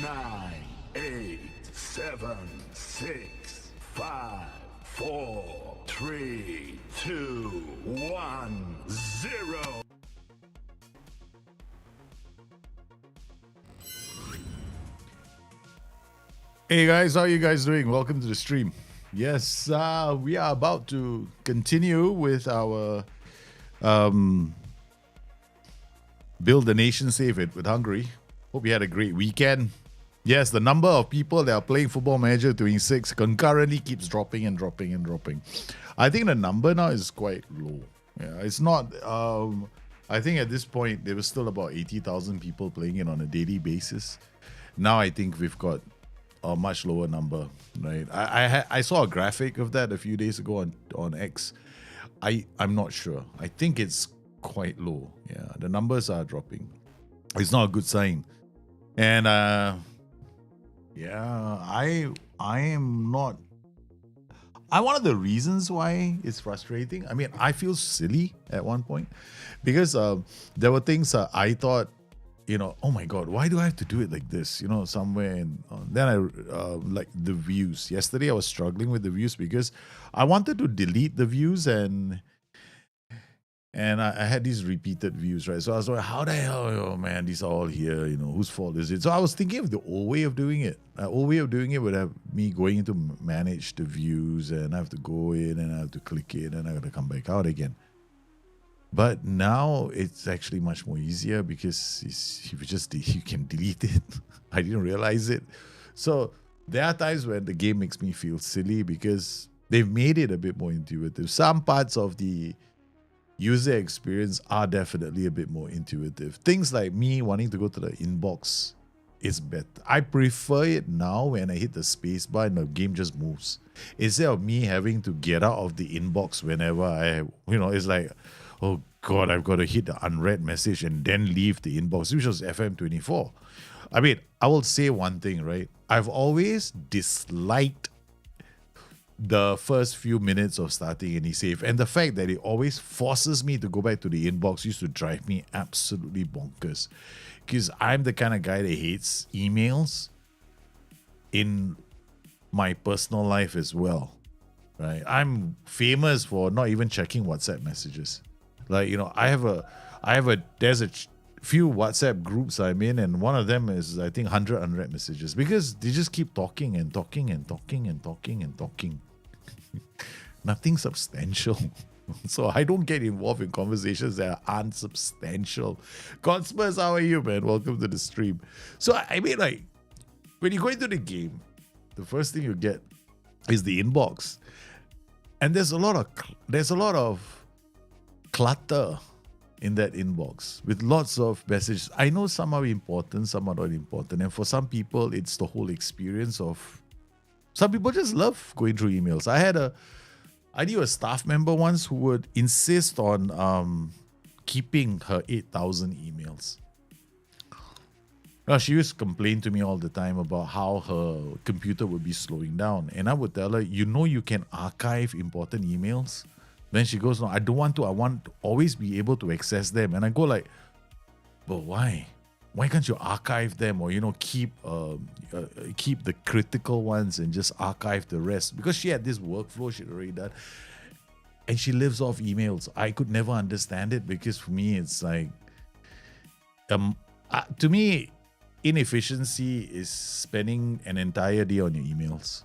9, 8, 7, 6, 5, 4, 3, 2, 1, 0. Hey guys, how are you guys doing? Welcome to the stream. Yes, we are about to continue with our Build the Nation Save It with Hungary. Hope you had a great weekend. Yes, the number of people that are playing Football Manager 26 concurrently keeps dropping and dropping and dropping. I think the number now is quite low. Yeah, it's not. I think at this point there was still about 80,000 people playing it on a daily basis. Now I think we've got a much lower number, right? I saw a graphic of that a few days ago on X. I'm not sure. I think it's quite low. Yeah, the numbers are dropping. It's not a good sign. And yeah, I am not. One of the reasons why it's frustrating. I mean, I feel silly at one point because there were things I thought, oh my God, why do I have to do it like this? Somewhere. And then I like the views. Yesterday I was struggling with the views because I wanted to delete the views and I had these repeated views, right? So I was like, how the hell, oh man, these are all here, whose fault is it? So I was thinking of the old way of doing it. The old way of doing it would have me going into manage the views and I have to go in and I have to click it and I got to come back out again. But now it's actually much more easier because you can delete it. I didn't realize it. So there are times when the game makes me feel silly because they've made it a bit more intuitive. Some parts of the user experience are definitely a bit more intuitive. Things like me wanting to go to the inbox is better. I prefer it now when I hit the space bar and the game just moves. Instead of me having to get out of the inbox whenever it's like, oh God, I've got to hit the unread message and then leave the inbox, which was FM24. I mean, I will say one thing, right? I've always disliked the first few minutes of starting any save, and the fact that it always forces me to go back to the inbox used to drive me absolutely bonkers, because I'm the kind of guy that hates emails in my personal life as well, right? I'm famous for not even checking WhatsApp messages. Like, there's a few WhatsApp groups I'm in, and one of them is, I think, 100 unread messages because they just keep talking and talking and talking and talking and talking. Nothing substantial. So I don't get involved in conversations that are unsubstantial. Godspurs, how are you, man? Welcome to the stream. So, I mean, like, when you go into the game, the first thing you get is the inbox. And there's a lot of clutter in that inbox with lots of messages. I know some are important, some are not important. And for some people, it's the whole experience of... Some people just love going through emails. I knew a staff member once who would insist on keeping her 8,000 emails. Now, she used to complain to me all the time about how her computer would be slowing down. And I would tell her, you can archive important emails. Then she goes, no, I don't want to. I want to always be able to access them. And I go like, but why? Why can't you archive them or, keep the critical ones and just archive the rest? Because she had this workflow she'd already done. And she lives off emails. I could never understand it because for me, it's like, to me, inefficiency is spending an entire day on your emails.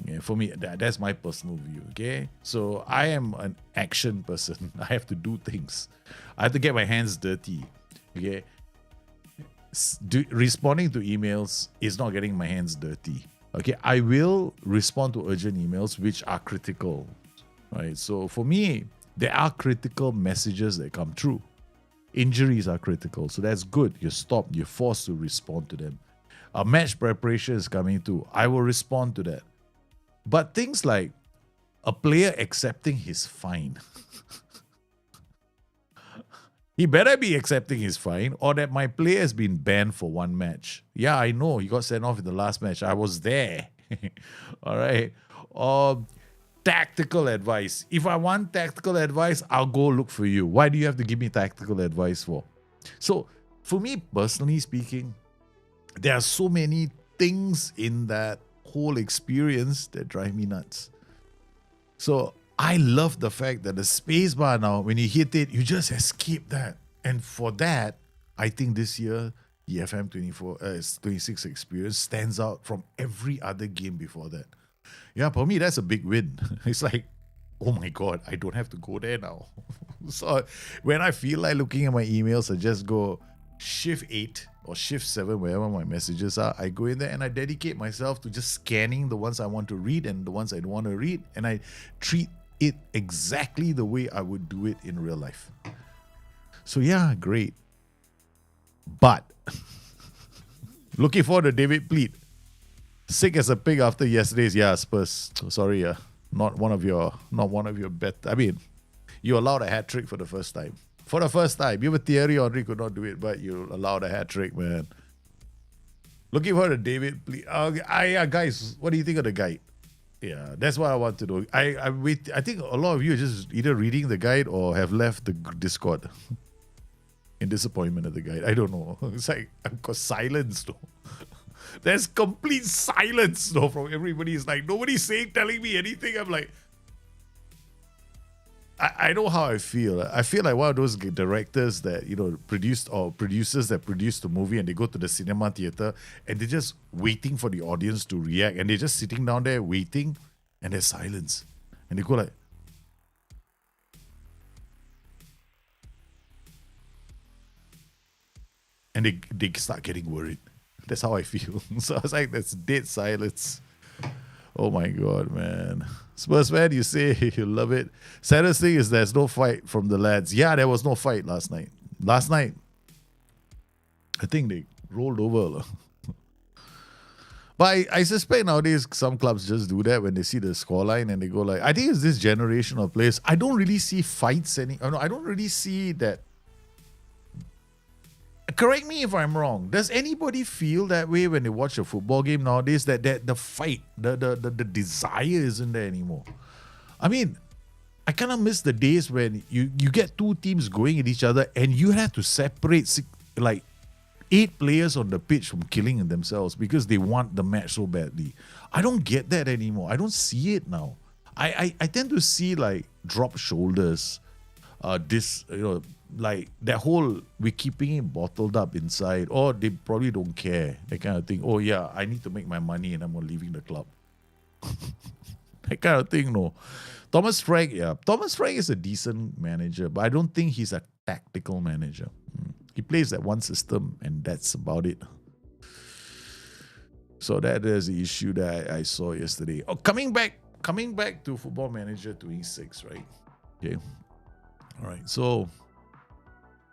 Yeah, for me, that's my personal view, okay? So I am an action person. I have to do things. I have to get my hands dirty, okay? Responding to emails is not getting my hands dirty, okay? I will respond to urgent emails which are critical, right? So for me, there are critical messages that come through. Injuries are critical, so that's good. You're stopped. You're forced to respond to them. A match preparation is coming through. I will respond to that. But things like a player accepting his fine. He better be accepting his fine, or that my player has been banned for one match. Yeah, I know. He got sent off in the last match. I was there. All right. Tactical advice. If I want tactical advice, I'll go look for you. Why do you have to give me tactical advice for? So, for me, personally speaking, there are so many things in that whole experience that drive me nuts. So I love the fact that the space bar now, when you hit it, you just escape that. And for that, I think this year, the FM26 experience stands out from every other game before that. Yeah, for me, that's a big win. It's like, oh my God, I don't have to go there now. So when I feel like looking at my emails, I just go shift 8 or shift 7, wherever my messages are. I go in there and I dedicate myself to just scanning the ones I want to read and the ones I don't want to read. And I treat it exactly the way I would do it in real life. So yeah, great. But looking forward to David Pleat. Sick as a pig after yesterday's Spurs. Sorry, not one of your bet. I mean, you allowed a hat trick for the first time. For the first time, you have a Thierry Henry could not do it, but you allowed a hat trick, man. Looking forward to David Pleat. Guys, what do you think of the guide? Yeah, that's what I want to know. I think a lot of you are just either reading the guide or have left the Discord in disappointment at the guide. I don't know. It's like I've got silence though. There's complete silence though from everybody. It's like nobody's telling me anything. I'm like, I know how I feel. I feel like one of those directors that, produced or producers that produce the movie and they go to the cinema theater and they're just waiting for the audience to react and they're just sitting down there waiting and there's silence. And they go like, and they start getting worried. That's how I feel. So I was like, that's dead silence. Oh my God, man. Spurs fan, you say you love it. Saddest thing is there's no fight from the lads. Yeah, there was no fight last night. Last night, I think they rolled over. But I suspect nowadays some clubs just do that when they see the scoreline and they go like, I think it's this generation of players. I don't really see fights I don't really see that. Correct me if I'm wrong. Does anybody feel that way when they watch a football game nowadays? That the fight, the desire isn't there anymore. I mean, I kind of miss the days when you get two teams going at each other and you have to separate like 8 players on the pitch from killing themselves because they want the match so badly. I don't get that anymore. I don't see it now. I tend to see like drop shoulders, like that whole we're keeping it bottled up inside, or they probably don't care, that kind of thing. Oh yeah, I need to make my money and I'm leaving the club. That kind of thing, no. Thomas Frank is a decent manager, but I don't think he's a tactical manager. He plays that one system and that's about it. So that is the issue that I saw yesterday. Oh, coming back to Football Manager 26, right? Okay. All right. So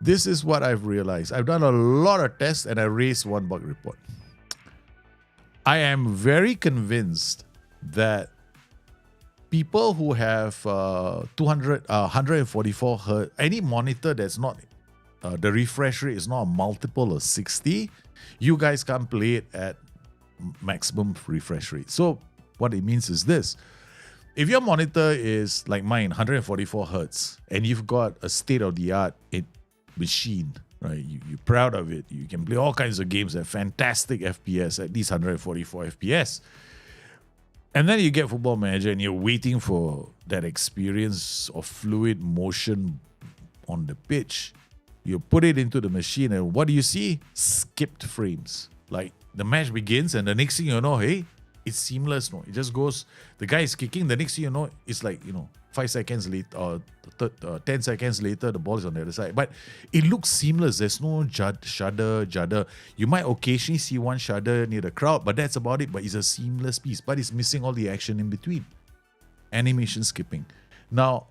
this is what I've realized. I've done a lot of tests and I raised one bug report. I am very convinced that people who have 144 Hz, any monitor that's not, the refresh rate is not a multiple of 60, you guys can't play it at maximum refresh rate. So what it means is this. If your monitor is like mine, 144 Hz, and you've got a state-of-the-art machine, right? You're proud of it. You can play all kinds of games at fantastic FPS, at least 144 FPS. And then you get Football Manager and you're waiting for that experience of fluid motion on the pitch. You put it into the machine and what do you see? Skipped frames. Like the match begins and the next thing you know, hey, it's seamless. No, it just goes, the guy is kicking, the next thing you know, it's like, 5 seconds later or 10 seconds later, the ball is on the other side. But it looks seamless. There's no judder. You might occasionally see one shudder near the crowd, but that's about it. But it's a seamless piece. But it's missing all the action in between. Animation skipping. Now,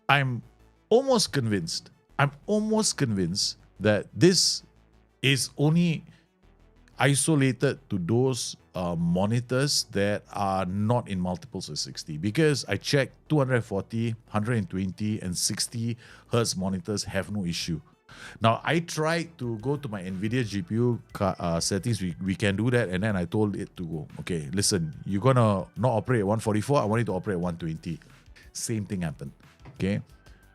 I'm almost convinced that this is only isolated to those monitors that are not in multiples of 60, because I checked 240, 120 and 60 Hertz monitors have no issue. Now I tried to go to my NVIDIA GPU settings, we can do that, and then I told it to go, okay, listen, you're gonna not operate at 144, I want it to operate at 120. Same thing happened, okay?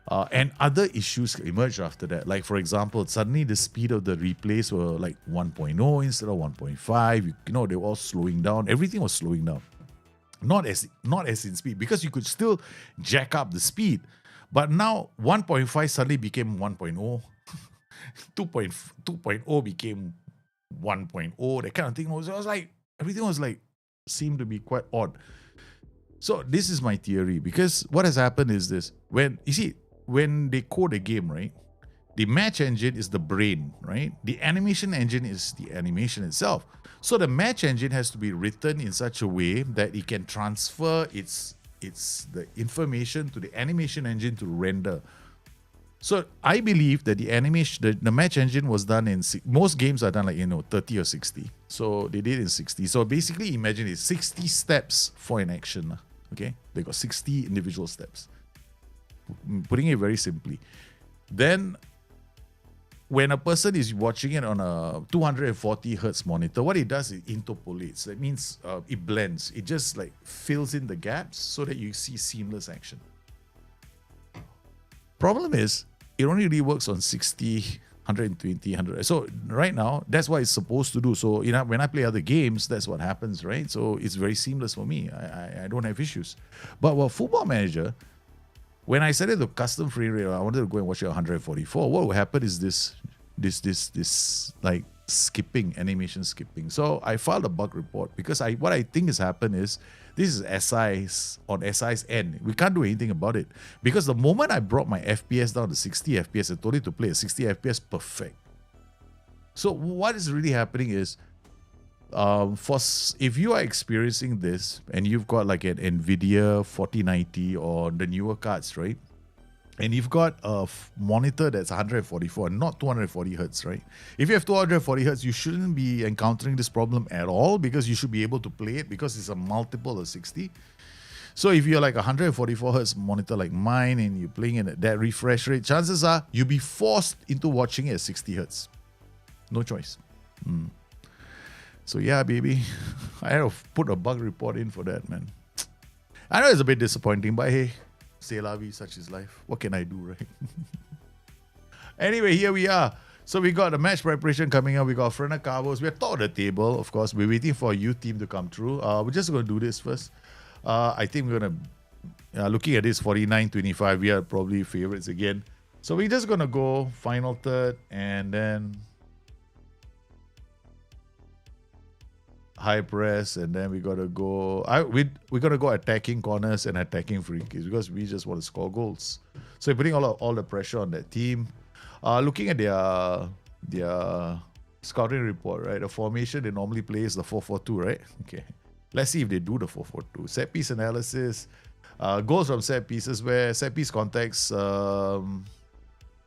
And other issues emerged after that. Like, for example, suddenly the speed of the replays were like 1.0 instead of 1.5. They were all slowing down. Everything was slowing down. Not as in speed, because you could still jack up the speed. But now 1.5 suddenly became 1.0. 2.0 became 1.0, that kind of thing. It was like, everything was like, seemed to be quite odd. So this is my theory, because what has happened is this. When they code a game, right? The match engine is the brain, right? The animation engine is the animation itself. So the match engine has to be written in such a way that it can transfer the information to the animation engine to render. So I believe that the match engine was done in, most games are done like 30 or 60. So they did in 60. So basically, imagine it's 60 steps for an action. Okay, they got 60 individual steps. Putting it very simply, then when a person is watching it on a 240 hertz monitor, what it does is it interpolates. That means it blends. It just like fills in the gaps so that you see seamless action. Problem is, it only really works on 60, 120, 100. So right now, that's what it's supposed to do. So when I play other games, that's what happens, right? So it's very seamless for me. I don't have issues. But with Football Manager, when I set it to custom frame rate, I wanted to go and watch it at 144. What will happen is this like animation skipping. So I filed a bug report, because what I think has happened is, this is SI's end. We can't do anything about it, because the moment I brought my FPS down to 60 FPS, I told it to play at 60 FPS perfect. So what is really happening is, if you are experiencing this and you've got like an NVIDIA 4090 or the newer cards, right? And you've got a monitor that's 144, not 240 hertz, right? If you have 240 hertz, you shouldn't be encountering this problem at all, because you should be able to play it, because it's a multiple of 60. So if you're like a 144 hertz monitor like mine and you're playing it at that refresh rate, chances are you'll be forced into watching it at 60 hertz. No choice. So yeah, baby, I had to put a bug report in for that, man. I know it's a bit disappointing, but hey, c'est la vie, such is life. What can I do, right? Anyway, here we are. So we got the match preparation coming up. We got Frena Cabos. We're top of the table, of course. We're waiting for a youth team to come through. We're just going to do this first. I think we're going to, looking at this 49-25, we are probably favorites again. So we're just going to go final third and then high press, and then we gotta go. We're gonna go attacking corners and attacking free kicks, because we just want to score goals. So we're putting all the pressure on that team. Looking at their scouting report, right? The formation they normally play is the 4-4-2, right? Okay. Let's see if they do the 4-4-2. Set piece analysis, goals from set pieces, where set piece contacts.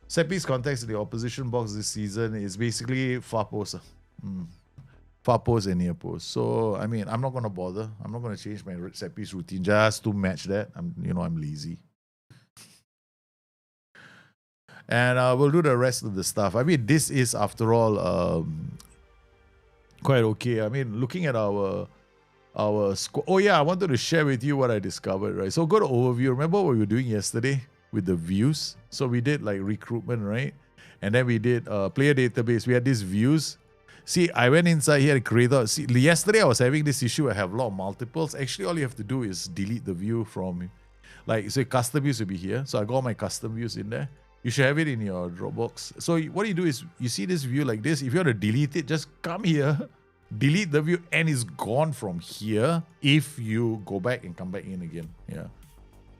Set piece contacts in the opposition box this season is basically far post. Far post and near post. So I mean, I'm not gonna bother. I'm not gonna change my set piece routine just to match that. I'm lazy. And we'll do the rest of the stuff. I mean, this is after all quite okay. I mean, looking at our score. Oh yeah, I wanted to share with you what I discovered. Right. So go to overview. Remember what we were doing yesterday with the views? So we did like recruitment, right? And then we did player database. We had these views. See, I went inside here and created. See, yesterday I was having this issue. I have a lot of multiples. Actually, all you have to do is delete the view from, like, say custom views will be here. So I got my custom views in there. You should have it in your Dropbox. So what you do is, you see this view like this. If you want to delete it, just come here, delete the view, and it's gone from here if you go back and come back in again. Yeah.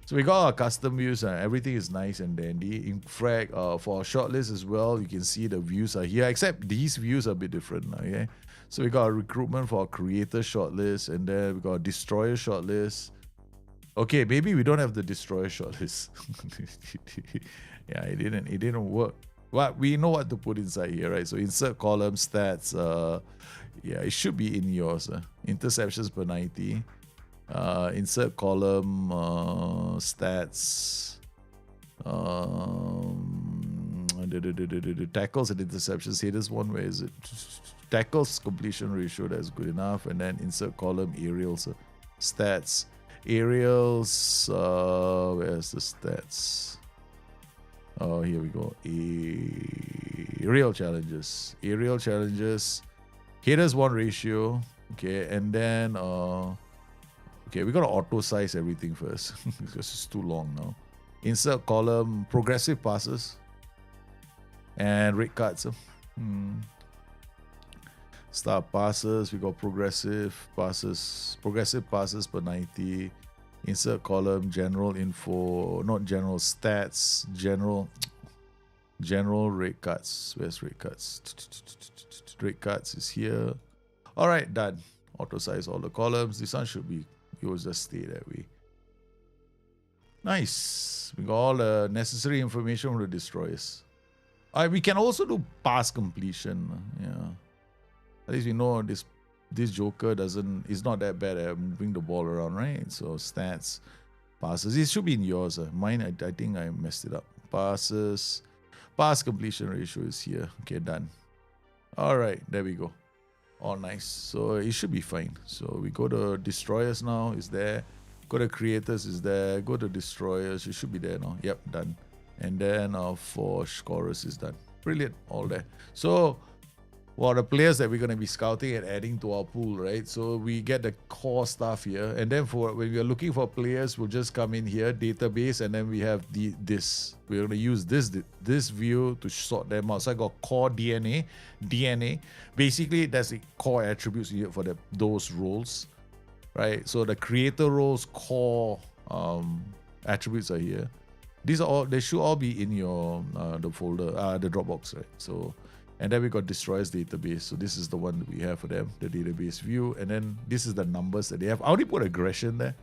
So we got our custom views. Everything is nice and dandy. In fact, for our shortlist as well, you can see the views are here, except these views are a bit different. Okay, so we got a recruitment for our creator shortlist, and then we got a destroyer shortlist. Okay, maybe we don't have the destroyer shortlist. Yeah, it didn't work. But we know what to put inside here, right? So insert column stats. Yeah, it should be in yours. Interceptions per 90. Insert column stats, tackles and interceptions. Here, this one, where is it? Tackles completion ratio, that's good enough. And then insert column aerials, stats, aerials. Where's the stats? Oh, here we go. Aerial challenges. Aerial challenges. Headers 1 ratio. Okay, and then okay, we gotta auto size everything first because it's too long now. Insert column, progressive passes, and rate cards. Start passes, we got progressive passes per 90. Insert column, general info, not general stats, general rate cards. Where's rate cards? Rate cards is here. All right, done. Auto size all the columns. This one should be, it will just stay that way. Nice. We got all the necessary information from the destroyers. We can also do pass completion. Yeah. At least we know this Joker is not that bad at moving the ball around, right? So stats, passes. It should be in yours. Mine, I think I messed it up. Passes, pass completion ratio is here. Okay, done. All right, there we go. All nice. So it should be fine. So we go to destroyers now. Is there? Go to creators. Is there? Go to destroyers. It should be there now. Yep, done. And then for scorers is done. Brilliant. All there. So. Well, the players that we're going to be scouting and adding to our pool, right? So we get the core stuff here. And then when we are looking for players, we'll just come in here, database, and then we have this. We're going to use this view to sort them out. So I got core DNA. Basically, that's the core attributes here for those roles, right? So the creator roles core attributes are here. These are all, they should all be in your the folder, the Dropbox, right? So. And then we got destroyers database. So this is the one that we have for them, the database view. And then this is the numbers that they have. I already put aggression there.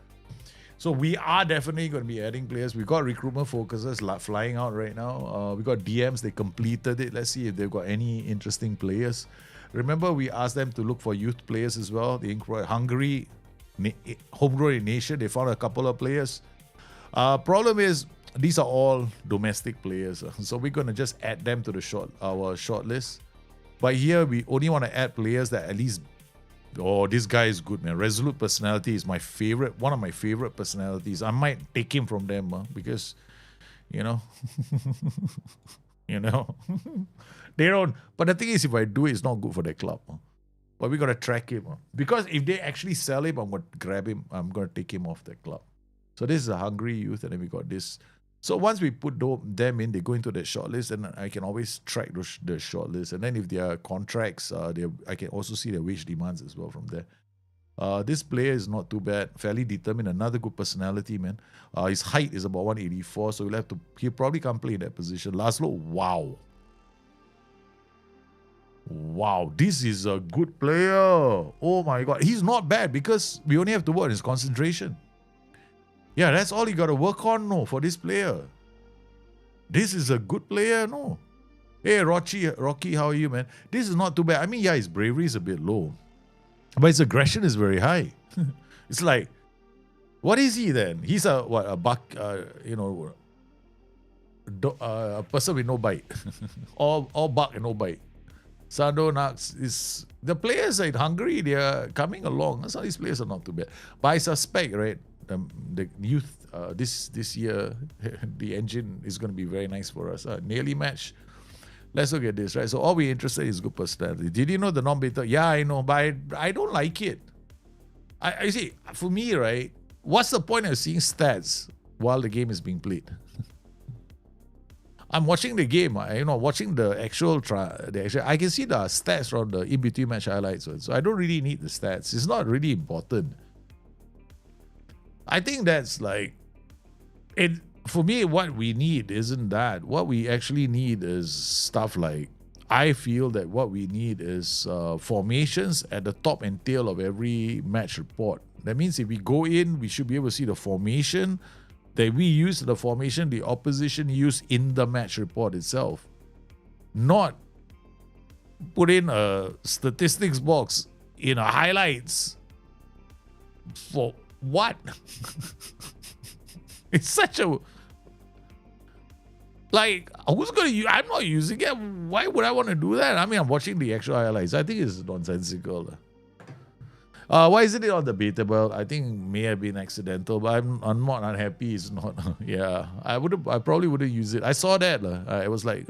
So we are definitely going to be adding players. We got recruitment focusers flying out right now. We got DMs, they completed it. Let's see if they've got any interesting players. Remember, we asked them to look for youth players as well. The Hungary, homegrown nation, they found a couple of players. Problem is, these are all domestic players. So we're going to just add them to our short list. But here, we only want to add players that at least... Oh, this guy is good, man. Resolute personality is my favorite, one of my favorite personalities. I might take him from them because, you know, they don't. But the thing is, if I do it, it's not good for their club. But we got to track him. Because if they actually sell him, I'm going to grab him. I'm going to take him off their club. So this is a Hungary youth, and then we got this. So once we put them in, they go into the shortlist, and I can always track the shortlist. And then if there are contracts, I can also see their wage demands as well from there. This player is not too bad, fairly determined, another good personality, man. His height is about 184, so he'll probably come play in that position. Laszlo, wow. Wow, this is a good player. Oh my God. He's not bad because we only have to work on his concentration. Yeah, that's all you got to work on, for this player. This is a good player, no. Hey, Rocky, how are you, man? This is not too bad. I mean, yeah, his bravery is a bit low. But his aggression is very high. It's like, what is he then? He's a person with no bite. all bark and no bite. Sando Nax is... The players in Hungary, they are coming along. Some of these players are not too bad. But I suspect, right, the youth this year, the engine is going to be very nice for us. Nearly match. Let's look at this, right? So all we're interested in is good personality. Did you know the non-beta? Yeah, I know, but I don't like it. I see, for me, right, what's the point of seeing stats while the game is being played? I'm watching the game, watching the actual I can see the stats from the in-between match highlights. So I don't really need the stats. It's not really important. I think that's like it. For me, what we need isn't that. What we actually need is stuff like, I feel that what we need is formations at the top and tail of every match report. That means if we go in, we should be able to see the formation that we use, the formation the opposition used in the match report itself. Not put in a statistics box in a highlights. For what? It's such a... Like, who's going to use... I'm not using it. Why would I want to do that? I mean, I'm watching the actual highlights. I think it's nonsensical. Why isn't it on the beta belt? I think may have been accidental, but I'm not unhappy. It's not. Yeah, I probably wouldn't use it. I saw that. I was like,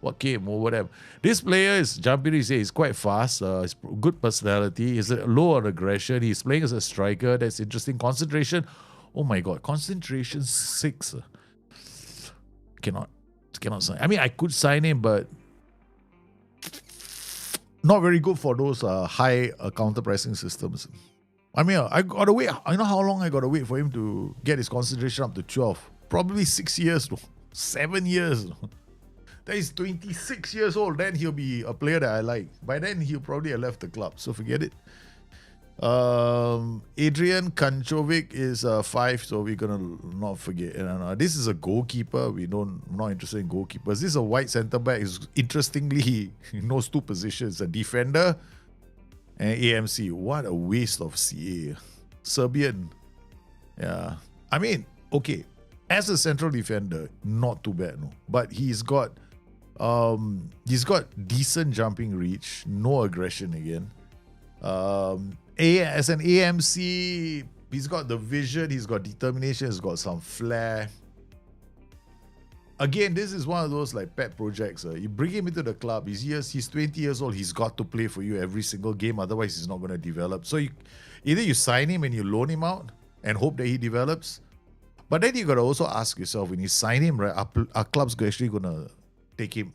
what came or whatever. This player is Jampiri say he's quite fast. He's good personality. He's low on aggression. He's playing as a striker. That's interesting. Concentration. Oh my god, concentration 6. Cannot sign. I mean, I could sign him, but not very good for those high counter pressing systems. I mean, I gotta wait. I know how long I gotta wait for him to get his concentration up to 12. Probably 6 years, 7 years. That is 26 years old. Then he'll be a player that I like. By then, he'll probably have left the club. So forget it. Adrian Kanchovic is 5, so we're gonna not forget. This is a goalkeeper. Not interested in goalkeepers. This is a white centre back. Interestingly, he knows 2 positions: a defender and AMC. What a waste of CA. Serbian. Yeah. I mean, okay. As a central defender, not too bad, no. But he's got decent jumping reach, no aggression again. As an AMC, he's got the vision, he's got determination, he's got some flair. Again, this is one of those like pet projects. You bring him into the club, he's 20 years old, he's got to play for you every single game, otherwise he's not going to develop. So either you sign him and you loan him out and hope that he develops, but then you got to also ask yourself, when you sign him, right, are clubs actually going to take him,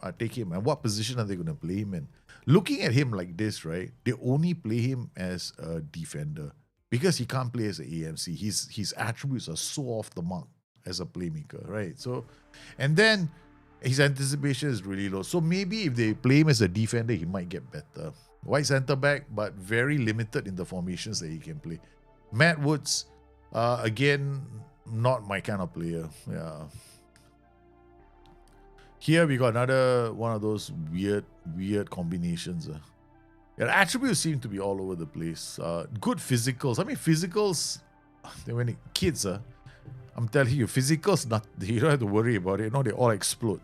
and what position are they going to play him in? Looking at him like this, right, they only play him as a defender because he can't play as an AMC. His attributes are so off the mark as a playmaker, right? So, and then his anticipation is really low. So maybe if they play him as a defender, he might get better. White centre back, but very limited in the formations that he can play. Matt Woods, again, not my kind of player. Yeah. Here we got another one of those weird combinations. The attributes seem to be all over the place. Good physicals. I mean, physicals, when kids, I'm telling you, physicals, you don't have to worry about it. They all explode.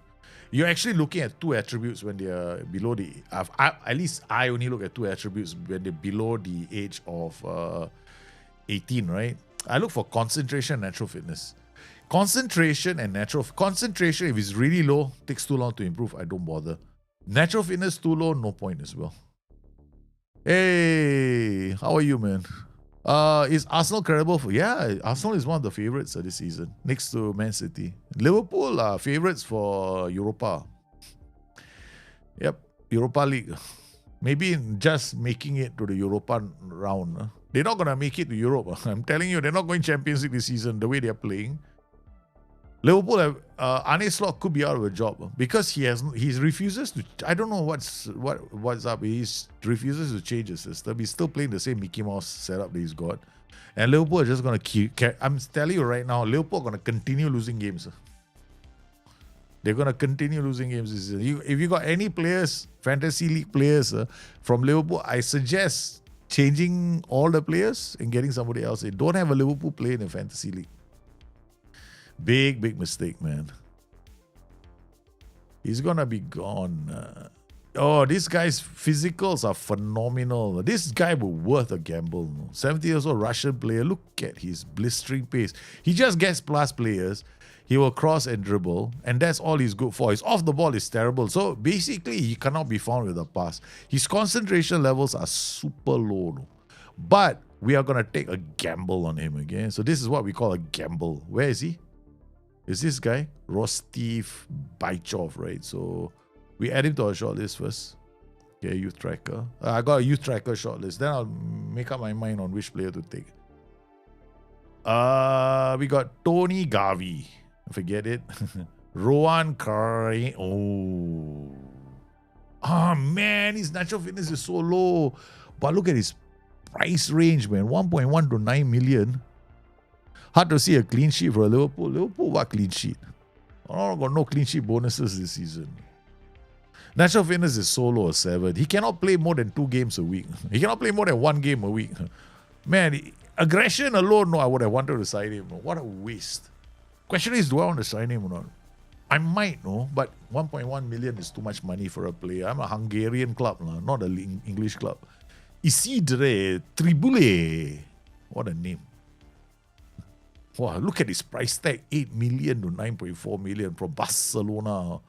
You're actually looking at 2 attributes when they are below the... at least I only look at 2 attributes when they're below the age of 18, right? I look for concentration and natural fitness. Concentration, if it's really low, takes too long to improve, I don't bother. Natural fitness too low, no point as well. Hey, how are you, man? Is Arsenal credible for? Yeah, Arsenal is one of the favourites this season, next to Man City. Liverpool are favourites for Europa. Yep, Europa League. Maybe just making it to the Europa round. They're not gonna make it to Europe. I'm telling you, they're not going Champions League this season. The way they're playing. Liverpool Arne Slot could be out of a job because he refuses to. I don't know what's up. He refuses to change his system. He's still playing the same Mickey Mouse setup that he's got, and Liverpool are just gonna keep. I'm telling you right now, Liverpool are gonna continue losing games. They're gonna continue losing games this season. If you got any players, fantasy league players from Liverpool, I suggest changing all the players and getting somebody else. They don't have a Liverpool player in the fantasy league. Big mistake, man. He's gonna be gone. This guy's physicals are phenomenal. This guy was worth a gamble. 70 years old Russian player. Look at his blistering pace. He just gets plus players. He will cross and dribble, and that's all he's good for. His off the ball is terrible. So basically, he cannot be found with a pass. His concentration levels are super low. But we are gonna take a gamble on him again. So this is what we call a gamble. Where is he? Is this guy? Rostiv Baichov, right? So we add him to our shortlist first. Okay, youth tracker. I got a youth tracker shortlist. Then I'll make up my mind on which player to take. We got Tony Gavi. Forget it. Rowan Curry. Man, his natural fitness is so low. But look at his price range, man. 1.1 to 9 million. Hard to see a clean sheet for Liverpool. Liverpool, what clean sheet? Oh, got no clean sheet bonuses this season. Natural fitness is so low, a 7. He cannot play more than 2 games a week. He cannot play more than 1 game a week. Man, aggression alone, no, I would have wanted to sign him. What a waste. Question is, do I want to sign him or not? I might, no, but 1.1 million is too much money for a player. I'm a Hungarian club, not an English club. Isidre Tribule. What a name. Wow, look at his price tag, 8 million to 9.4 million from Barcelona.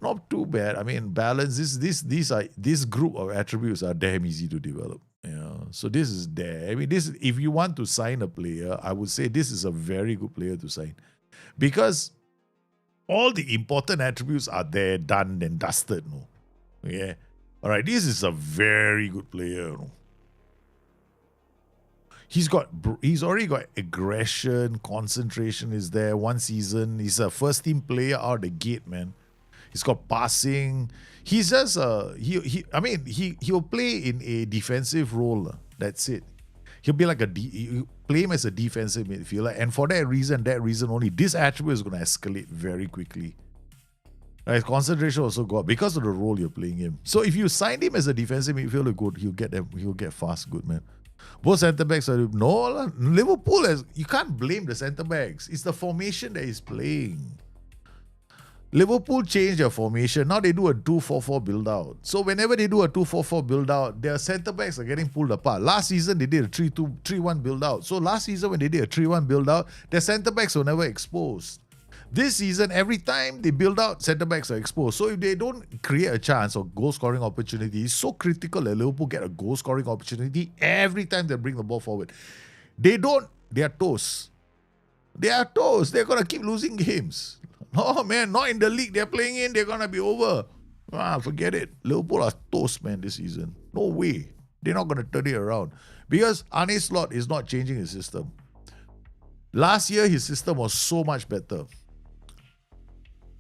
Not too bad. I mean, balance. This group of attributes are damn easy to develop. Yeah. So this is there. I mean, if you want to sign a player, I would say this is a very good player to sign. Because all the important attributes are there, done and dusted. No? Yeah. All right. This is a very good player. No? He's already got aggression, concentration is there. One season, he's a first team player out the gate, man. He's got passing. He's just he'll play in a defensive role. That's it. He'll be like you play him as a defensive midfielder, and for that reason only, this attribute is going to escalate very quickly. Right, concentration also got because of the role you're playing him. So if you signed him as a defensive midfielder, good, he'll get fast, good man. Both centre backs are Liverpool you can't blame the centre backs. It's the formation that he's playing. Liverpool changed their formation. Now they do a 2-4-4 build out. So whenever they do a 2-4-4 build out, their centre backs are getting pulled apart. Last season they did a 3-2-3-1 build out. So last season when they did a 3-1 build out, their centre backs were never exposed. This season, every time they build out, centre backs are exposed. So if they don't create a chance or goal scoring opportunity, it's so critical that Liverpool get a goal scoring opportunity every time they bring the ball forward. They are toast. They are toast. They're gonna keep losing games. Oh man, not in the league they're playing in, they're gonna be over. Forget it. Liverpool are toast, man, this season. No way. They're not gonna turn it around. Because Arne Slot is not changing his system. Last year, his system was so much better.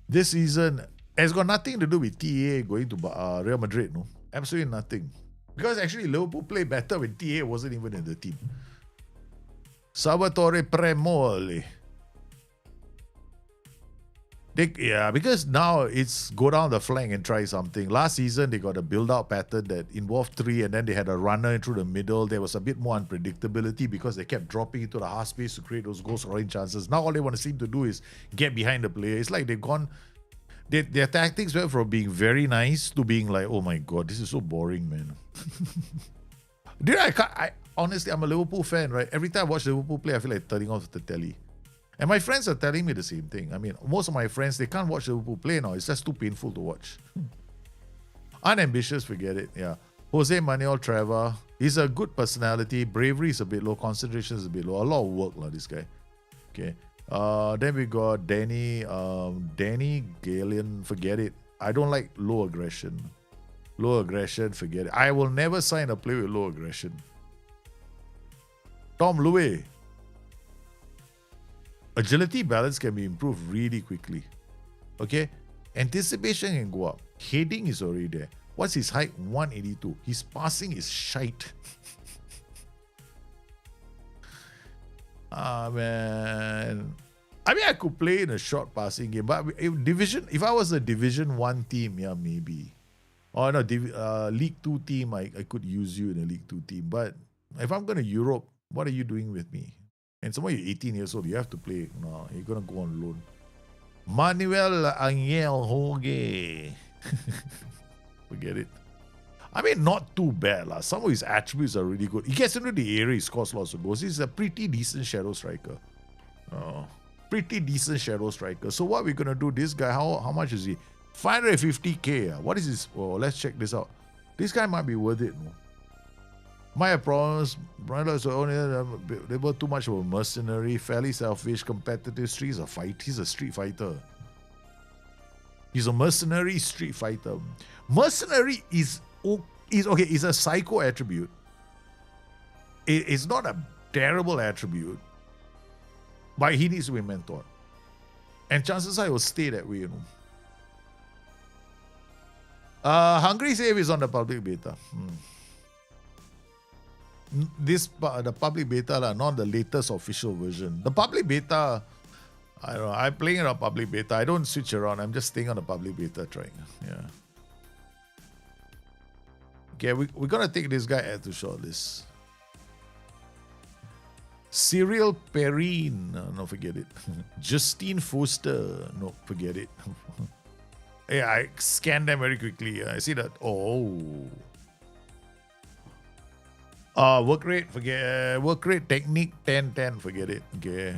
This season has got nothing to do with TA going to Real Madrid, no? Absolutely nothing. Because actually Liverpool played better when TA wasn't even in the team. Salvatore Premoli. Because now it's go down the flank and try something. Last season, they got a build-out pattern that involved three, and then they had a runner through the middle. There was a bit more unpredictability because they kept dropping into the half space to create those goal-scoring chances. Now all they want to seem to do is get behind the player. It's like they've gone... Their tactics went from being very nice to being like, oh my God, this is so boring, man. Honestly, I'm a Liverpool fan, right? Every time I watch Liverpool play, I feel like turning off the telly. And my friends are telling me the same thing. I mean, most of my friends, they can't watch Liverpool play now. It's just too painful to watch. Unambitious, forget it. Yeah. Jose Manuel Trevor, he's a good personality. Bravery is a bit low. Concentration is a bit low. A lot of work, this guy. Okay. Then we got Danny Galen, forget it. I don't like low aggression. Low aggression, forget it. I will never sign a player with low aggression. Tom Louis. Agility balance can be improved really quickly. Okay? Anticipation can go up. Heading is already there. What's his height? 182. His passing is shite. Man. I mean, I could play in a short passing game, but if I was a Division 1 team, yeah, maybe. Or no, League 2 team, I could use you in a League 2 team. But if I'm going to Europe, what are you doing with me? And somewhere you're 18 years old, you have to play. No, you're going to go on loan. Manuel Angel Hoge. Forget it. I mean, not too bad. Some of his attributes are really good. He gets into the area, he scores lots of goals. He's a pretty decent shadow striker. Pretty decent shadow striker. So what we're going to do, this guy, how much is he? 550k. What is this? Oh, let's check this out. This guy might be worth it. No? Might have problems. They were too much of a mercenary, fairly selfish, competitive. He's a street fighter. He's a mercenary street fighter. Mercenary is okay. It's a psycho attribute. It's not a terrible attribute, but he needs to be mentored. And chances are he will stay that way, Hungary Save is on the public beta. The public beta, not the latest official version. The public beta, I don't know. I'm playing in a public beta. I don't switch around. I'm just staying on the public beta trying. Yeah. Okay, we're gonna take this guy add to shortlist. Cyril Perrine, no, forget it. Justine Foster, no, forget it. Yeah, I scanned them very quickly. I see that. Oh. Work rate, forget. Work rate, technique, 10-10, forget it. Okay.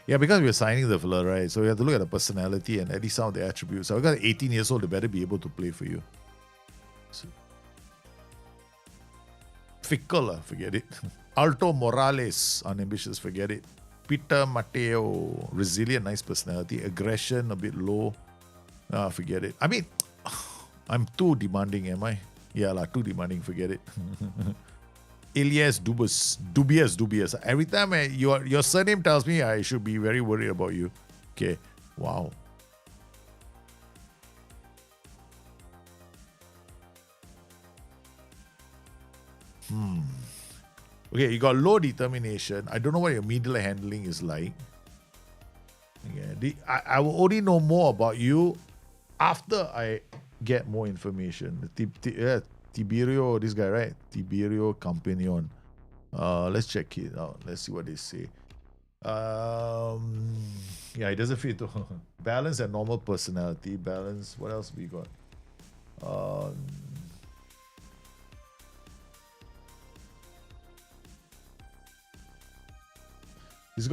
Yeah, because we're signing the fella, right? So we have to look at the personality and at least some of the attributes. So we got 18 years old, they better be able to play for you. So, fickle, forget it. Alto Morales, unambitious, forget it. Peter Mateo, resilient, nice personality. Aggression, a bit low. Forget it. I mean, I'm too demanding, am I? Yeah, too demanding, forget it. Elias dubious. Every time your surname tells me I should be very worried about you. Okay, wow. Okay, you got low determination. I don't know what your middle handling is like. Okay, I will only know more about you after I get more information. Tiberio, this guy, right? Tiberio Campanion. Let's check it out. Let's see what they say. Yeah, it doesn't fit. Balance and normal personality. Balance. What else we got? He's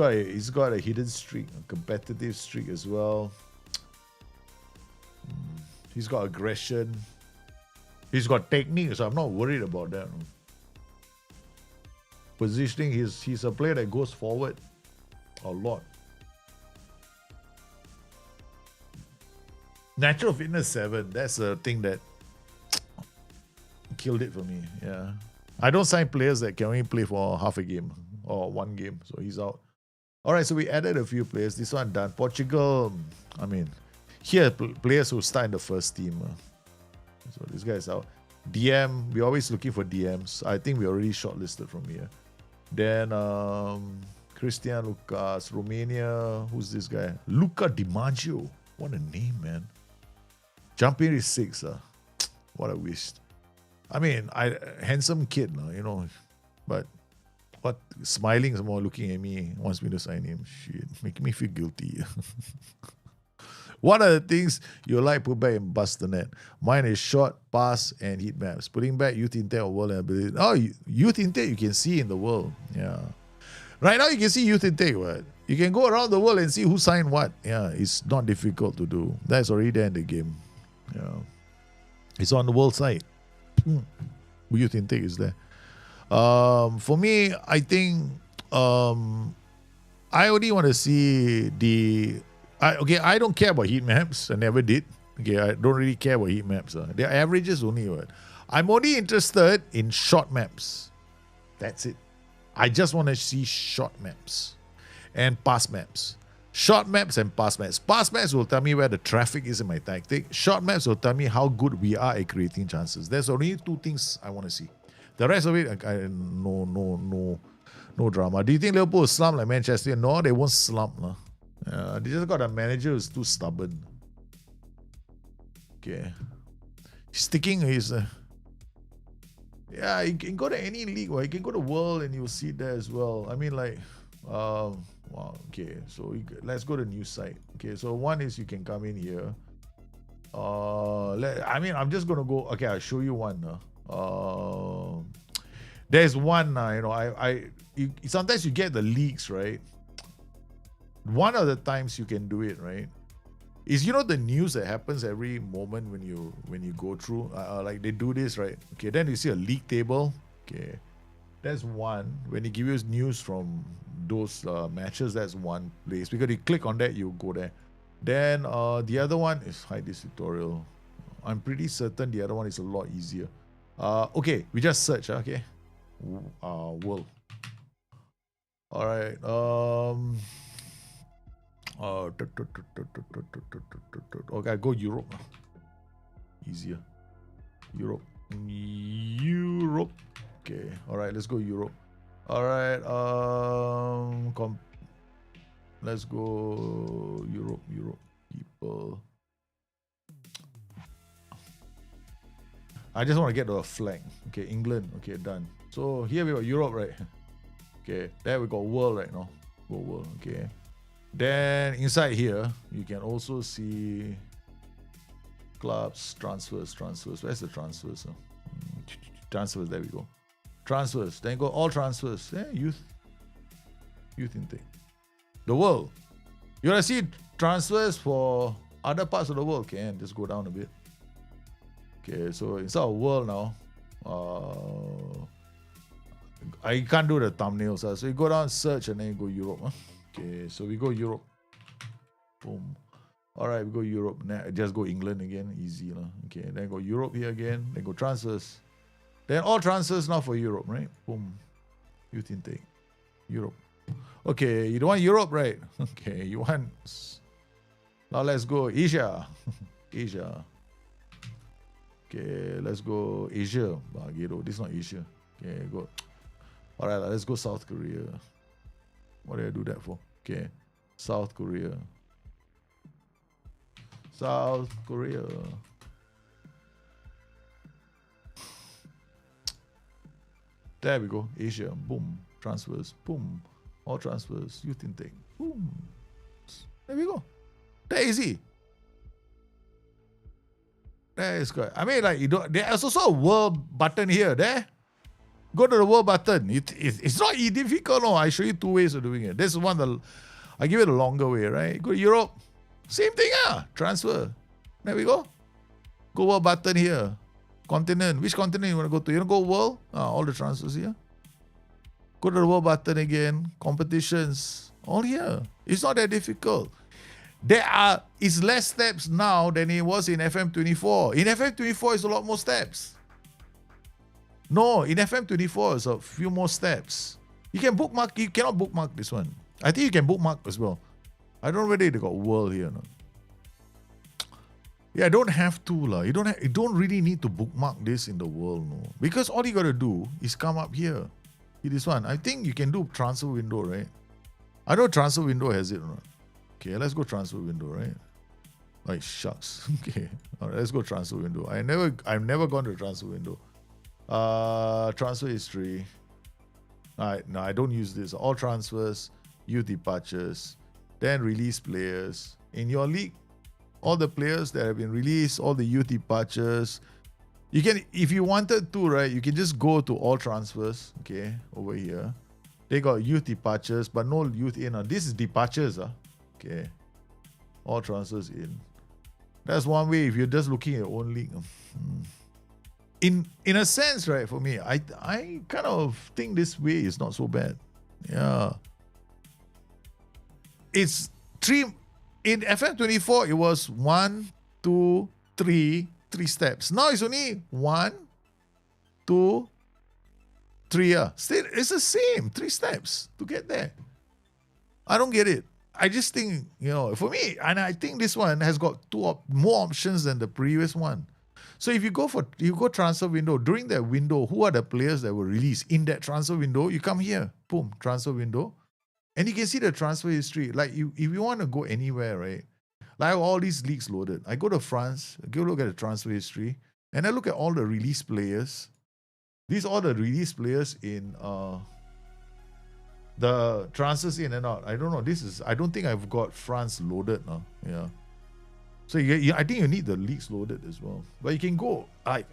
got a hidden streak, a competitive streak as well. He's got aggression. He's got technique, so I'm not worried about that. Positioning, he's a player that goes forward a lot. Natural fitness 7, that's a thing that killed it for me. Yeah, I don't sign players that can only play for half a game or one game, so he's out. All right, so we added a few players. This one done. Portugal, I mean, here players who start in the first team. So this guy is out. DM, we're always looking for DMs. I think we already shortlisted from here. Then Christian Lucas, Romania. Who's this guy? Luca DiMaggio. What a name, man. Jumping is 6. What a wish. I mean, handsome kid, you know, but what smiling is more looking at me, wants me to sign him. Shit, making me feel guilty. What are the things you like put back in Bustthenet? Mine is short, pass, and heat maps. Putting back youth intake or world and ability. Oh, youth intake you can see in the world. Yeah. Right now you can see youth intake, what? You can go around the world and see who signed what. Yeah, it's not difficult to do. That's already there in the game. Yeah. It's on the world site. Youth intake is there. For me, I think I only want to see I don't care about heat maps. I never did. Okay, I don't really care about heat maps. They're averages only. I'm only interested in short maps. That's it. I just want to see short maps and pass maps. Short maps and pass maps. Pass maps will tell me where the traffic is in my tactic. Short maps will tell me how good we are at creating chances. There's only 2 things I want to see. The rest of it, no drama. Do you think Liverpool will slump like Manchester? No, they won't slump. They just got a manager who's too stubborn. Okay. Sticking his... yeah, you can go to any league. You can go to World and you'll see it there as well. I mean, like... wow, okay. So let's go to new site. Okay, so one is you can come in here. I mean, I'm just going to go... Okay, I'll show you one. There's one, sometimes you get the leaks, right? One of the times you can do it, right, is the news that happens every moment when you go through, like they do this, right? Okay, then you see a league table. Okay, that's one. When they give you news from those matches, that's one place, because you click on that, you go there. Then the other one is hide this tutorial. I'm pretty certain the other one is a lot easier. Okay, we just search. Okay, world. All right. Okay, go Europe. Easier. Europe. Okay. All right, let's go Europe. All right. Let's go Europe. People. I just want to get to a flag. Okay, England. Okay, done. So here we got Europe, right? Okay, there we got world right now. Go world. Okay. Then inside here, you can also see clubs, transfers. Where's the transfers? Transfers, there we go. Transfers. Then go all transfers. Yeah, youth intake. The world. You want to see transfers for other parts of the world? Can just go down a bit. Okay, so inside of world now, I can't do the thumbnails. So you go down, search, and then you go Europe. Okay, so we go Europe. Boom. All right, we go Europe. Just go England again. Easy. Okay, then go Europe here again. Then go transfers. Then all transfers now for Europe, right? Boom. Youth intake. Europe. Okay, you don't want Europe, right? Okay, you want... Now let's go Asia. Asia. Okay, let's go Asia. This is not Asia. Okay, go. All right, let's go South Korea. What did I do that for? Okay, South Korea. South Korea. There we go. Asia. Boom. Transfers. Boom. All transfers. Youth intake. Boom. There we go. That easy. That is good. I mean, like, you don't. There's also a world button here. There. Go to the world button. It's not difficult. No, I show you two ways of doing it. This is one. I give it a longer way, right? Go to Europe. Same thing, transfer. There we go. Go world button here. Continent. Which continent you want to go to? You want to go world? All the transfers here. Go to the world button again. Competitions. All here. It's not that difficult. It's less steps now than it was in FM24. In FM24, it's a lot more steps. No, in FM24, it's a few more steps. You can bookmark. You cannot bookmark this one. I think you can bookmark as well. I don't know whether they got world here or not. Yeah, I don't have to. You don't really need to bookmark this in the world, no. Because all you got to do is come up here. See this one. I think you can do transfer window, right? I know transfer window has it or not. Okay, let's go transfer window, right? Like, shucks. Okay. All right, let's go transfer window. I've never gone to transfer window. Transfer history. All right, no, I don't use this. All transfers, youth departures, then release players. In your league, all the players that have been released, all the youth departures. You can, if you wanted to, right, you can just go to all transfers, okay, over here. They got youth departures, but no youth in. This is departures, okay. All transfers in. That's one way if you're just looking at your own league. In a sense, right, for me, I kind of think this way is not so bad. Yeah. It's three. In FM24, it was 1, 2, 3 steps. Now it's only 1, 2, 3. Still, it's the same 3 steps to get there. I don't get it. I just think, for me, and I think this one has got more options than the previous one. So if you go transfer window, during that window, who are the players that were released in that transfer window? You come here, boom, transfer window. And you can see the transfer history. Like, if you want to go anywhere, right? Like, I have all these leagues loaded. I go to France, go look at the transfer history, and I look at all the release players. These are all the release players in the transfers in and out. I don't know. I don't think I've got France loaded now. Yeah. So I think you need the leagues loaded as well. But you can go, I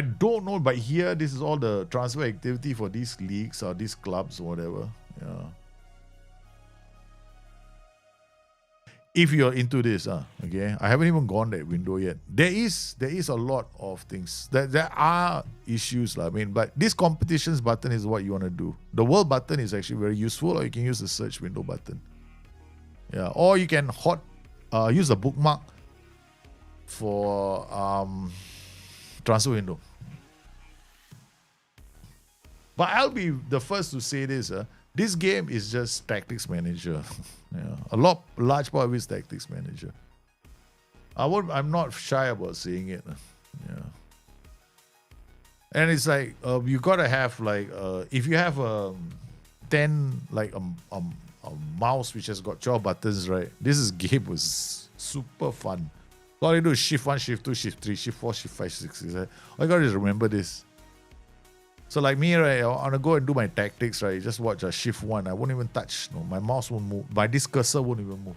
don't know, but here, this is all the transfer activity for these leagues or these clubs or whatever. Yeah. If you're into this, okay, I haven't even gone that window yet. There is a lot of things. There are issues, I mean, but this competitions button is what you want to do. The world button is actually very useful, or you can use the search window button. Yeah, or you can use the bookmark for transfer window. But I'll be the first to say this. This game is just tactics manager. Yeah, large part of it is tactics manager. I'm not shy about saying it. Yeah. And it's like you gotta have like if you have 10 like a mouse which has got 12 buttons, right? This game was super fun. All you do is shift 1, shift 2, shift 3, shift 4, shift 5, shift 6. All you got is remember this. So like me, right, I want to go and do my tactics, right? Just watch shift 1. I won't even touch. No, my mouse won't move. This cursor won't even move.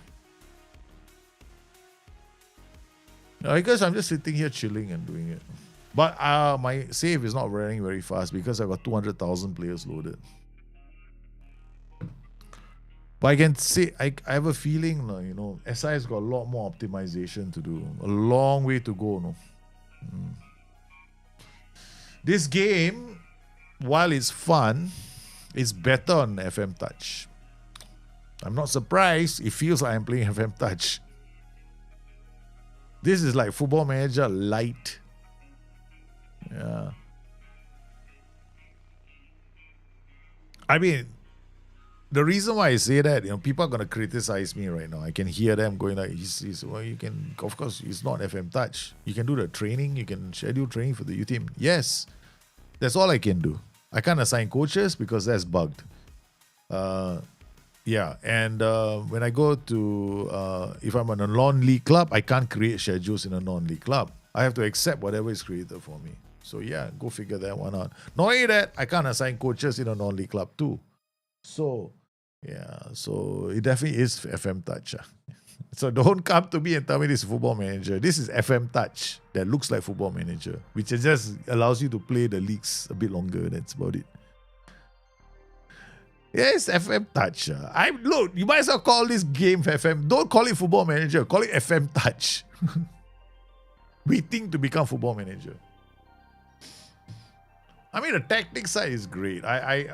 Because I'm just sitting here chilling and doing it. But my save is not running very fast because I got 200,000 players loaded. But I can say, I have a feeling, SI has got a lot more optimization to do. A long way to go, no? This game, while it's fun, it's better on FM Touch. I'm not surprised. It feels like I'm playing FM Touch. This is like Football Manager light. Yeah. I mean, the reason why I say that, people are going to criticize me right now. I can hear them going like, well, you can, of course, it's not FM Touch. You can do the training. You can schedule training for the U team. Yes, that's all I can do. I can't assign coaches because that's bugged. Yeah, and when I go to, if I'm on a non-league club, I can't create schedules in a non-league club. I have to accept whatever is created for me. So yeah, go figure that one out. Not only that, I can't assign coaches in a non-league club too. So, yeah, so it definitely is FM Touch. So don't come to me and tell me this is Football Manager. This is FM Touch that looks like Football Manager, which just allows you to play the leagues a bit longer. That's about it. Yes, FM Touch. Look, you might as well call this game FM. Don't call it Football Manager. Call it FM Touch. Waiting to become Football Manager. I mean, the tactics side is great.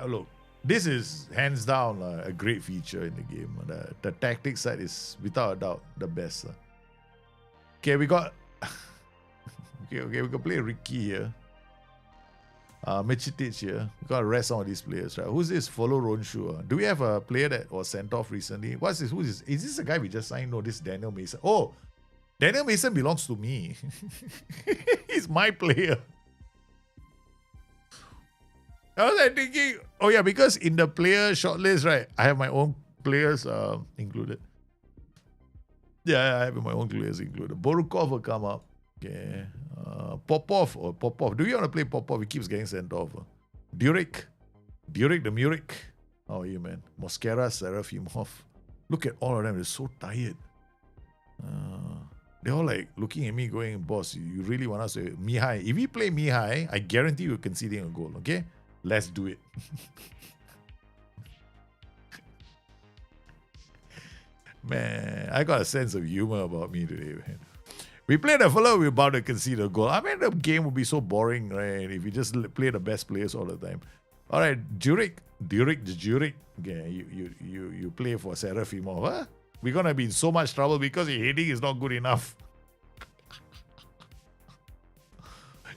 Look, this is hands down a great feature in the game. The tactics side is without a doubt the best. Okay, we got. okay, we can play Ricky here. Michitic here. We got to rest some of these players, right? Who's this? Follow Ronshu. Do we have a player that was sent off recently? What's this? Who's this? Is this a guy we just signed? No, this is Daniel Mason. Oh, Daniel Mason belongs to me. He's my player. I was like thinking, oh yeah, because in the player shortlist, right, I have my own players included. Yeah, I have my own players included. Borukov will come up. Okay. Popov. Do you want to play Popov? He keeps getting sent off. Durek the Murik. How are you, man? Mosquera, Serafimov. Look at all of them. They're so tired. They're all like looking at me going, boss, you really want us to... Mihai. If we play Mihai, I guarantee we're conceding a goal, okay? Let's do it. Man, I got a sense of humor about me today, man. We played a fellow, we're about to concede a goal. I mean, the game would be so boring, right? If you just play the best players all the time. All right, Durek. Okay, you play for Serafimov, huh? We're going to be in so much trouble because your heading is not good enough.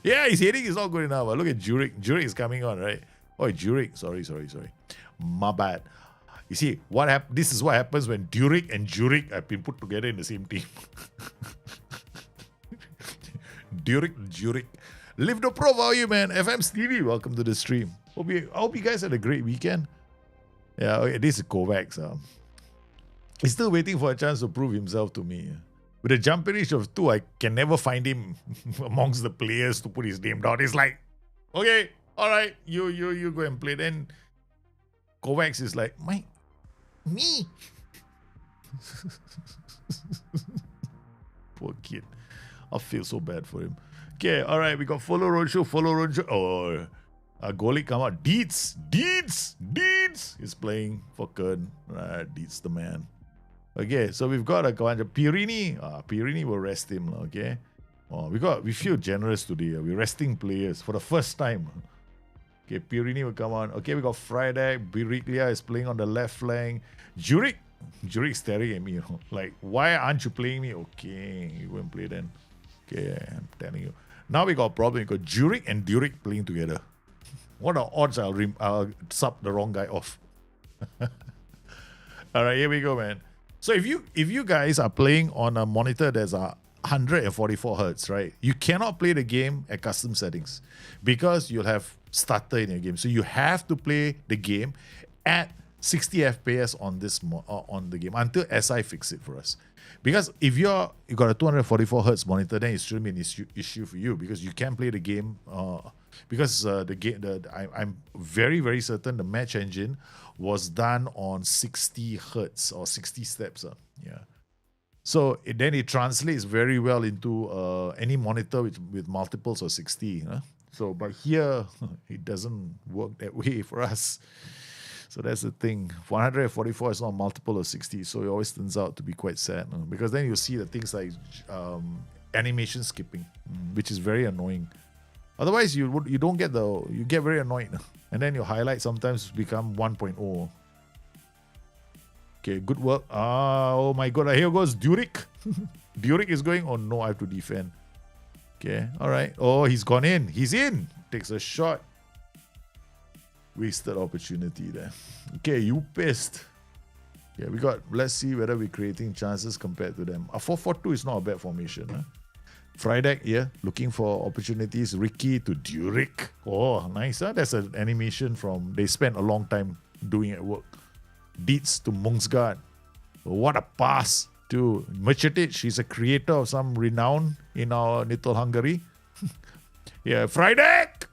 Yeah, his heading is not good enough. Look at Jurek. Jurek is coming on, right? Oh, Jurek. Sorry. My bad. You see, this is what happens when Durek and Jurek have been put together in the same team. Jurek. Live the pro value, man. FM Stevie, welcome to the stream. I hope you guys had a great weekend. Yeah, okay, this is Kovacs. He's still waiting for a chance to prove himself to me. With a jumping reach of 2, I can never find him amongst the players to put his name down. It's like, okay, all right, you go and play. Then Kovacs is like, me? Poor kid. I feel so bad for him. Okay, all right, we got follow Ronshu. Oh, Goalie come out. Deeds is playing for Kern. Right, Deeds the man. Okay, so we've got a commander. Pirini will rest him, okay? Oh, we feel generous today. We're resting players for the first time. Okay, Pirini will come on. Okay, we got Friday. Biriglia is playing on the left flank. Jurik's staring at me. Like, why aren't you playing me? Okay, you won't play then. Okay, I'm telling you. Now we got a problem. We got Jurek and Durek playing together. What are odds I'll sub the wrong guy off? All right, here we go, man. So if you guys are playing on a monitor that's 144 hertz, right? You cannot play the game at custom settings because you'll have stutter in your game. So you have to play the game at 60 FPS on the game until SI fix it for us. Because if you got a 244 hertz monitor, then it shouldn't be an issue for you because you can play the game. Because I'm very, very certain the match engine was done on 60 hertz or 60 steps. Yeah. So then it translates very well into any monitor with multiples of 60. So, but here, it doesn't work that way for us. So that's the thing. 144 is not a multiple of 60, so it always turns out to be quite sad. Because then you see the things like animation skipping, which is very annoying. Otherwise, you don't get you get very annoyed. And then your highlight sometimes become 1.0. Okay, good work. Oh my god, here goes Durik. Durik is going, oh no, I have to defend. Okay, alright. Oh, he's gone in. He's in. Takes a shot. Wasted opportunity there. Okay, you pissed. Yeah, let's see whether we're creating chances compared to them. A 4-4-2 is not a bad formation. Friedek, yeah, looking for opportunities. Ricky to Durik. Oh, nice. That's an animation they spent a long time doing at work. Dietz to Mungsgaard. What a pass to Mercetic. He's a creator of some renown in our little Hungary. Yeah, Friedek!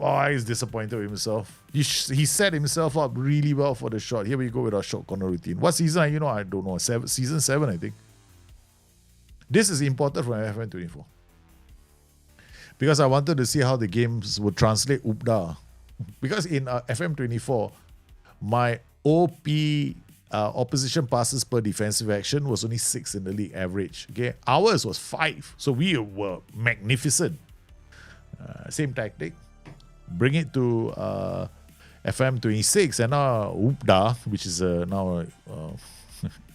Oh, he's disappointed with himself. He set himself up really well for the shot. Here we go with our short corner routine. What season? I don't know. Season 7, I think. This is important for FM24. Because I wanted to see how the games would translate UPDA. Because in FM24, my OP opposition passes per defensive action was only 6 in the league average. Okay, ours was 5. So we were magnificent. Same tactic. Bring it to FM26 and now UPDA, which is now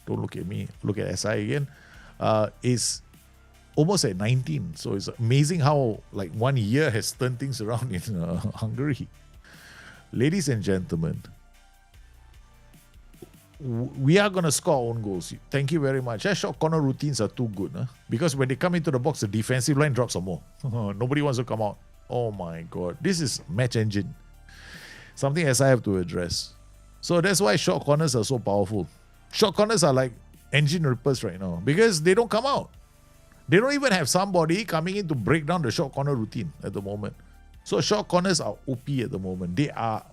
don't look at me, look at SI again, is almost at 19. So it's amazing how like 1 year has turned things around in Hungary. Ladies and gentlemen, we are going to score our own goals. Thank you very much. Short corner routines are too good. Because when they come into the box, the defensive line drops some more. Nobody wants to come out. Oh my god. This is match engine. Something else I have to address. So that's why short corners are so powerful. Short corners are like engine rippers right now. Because they don't come out. They don't even have somebody coming in to break down the short corner routine at the moment. So short corners are OP at the moment. They are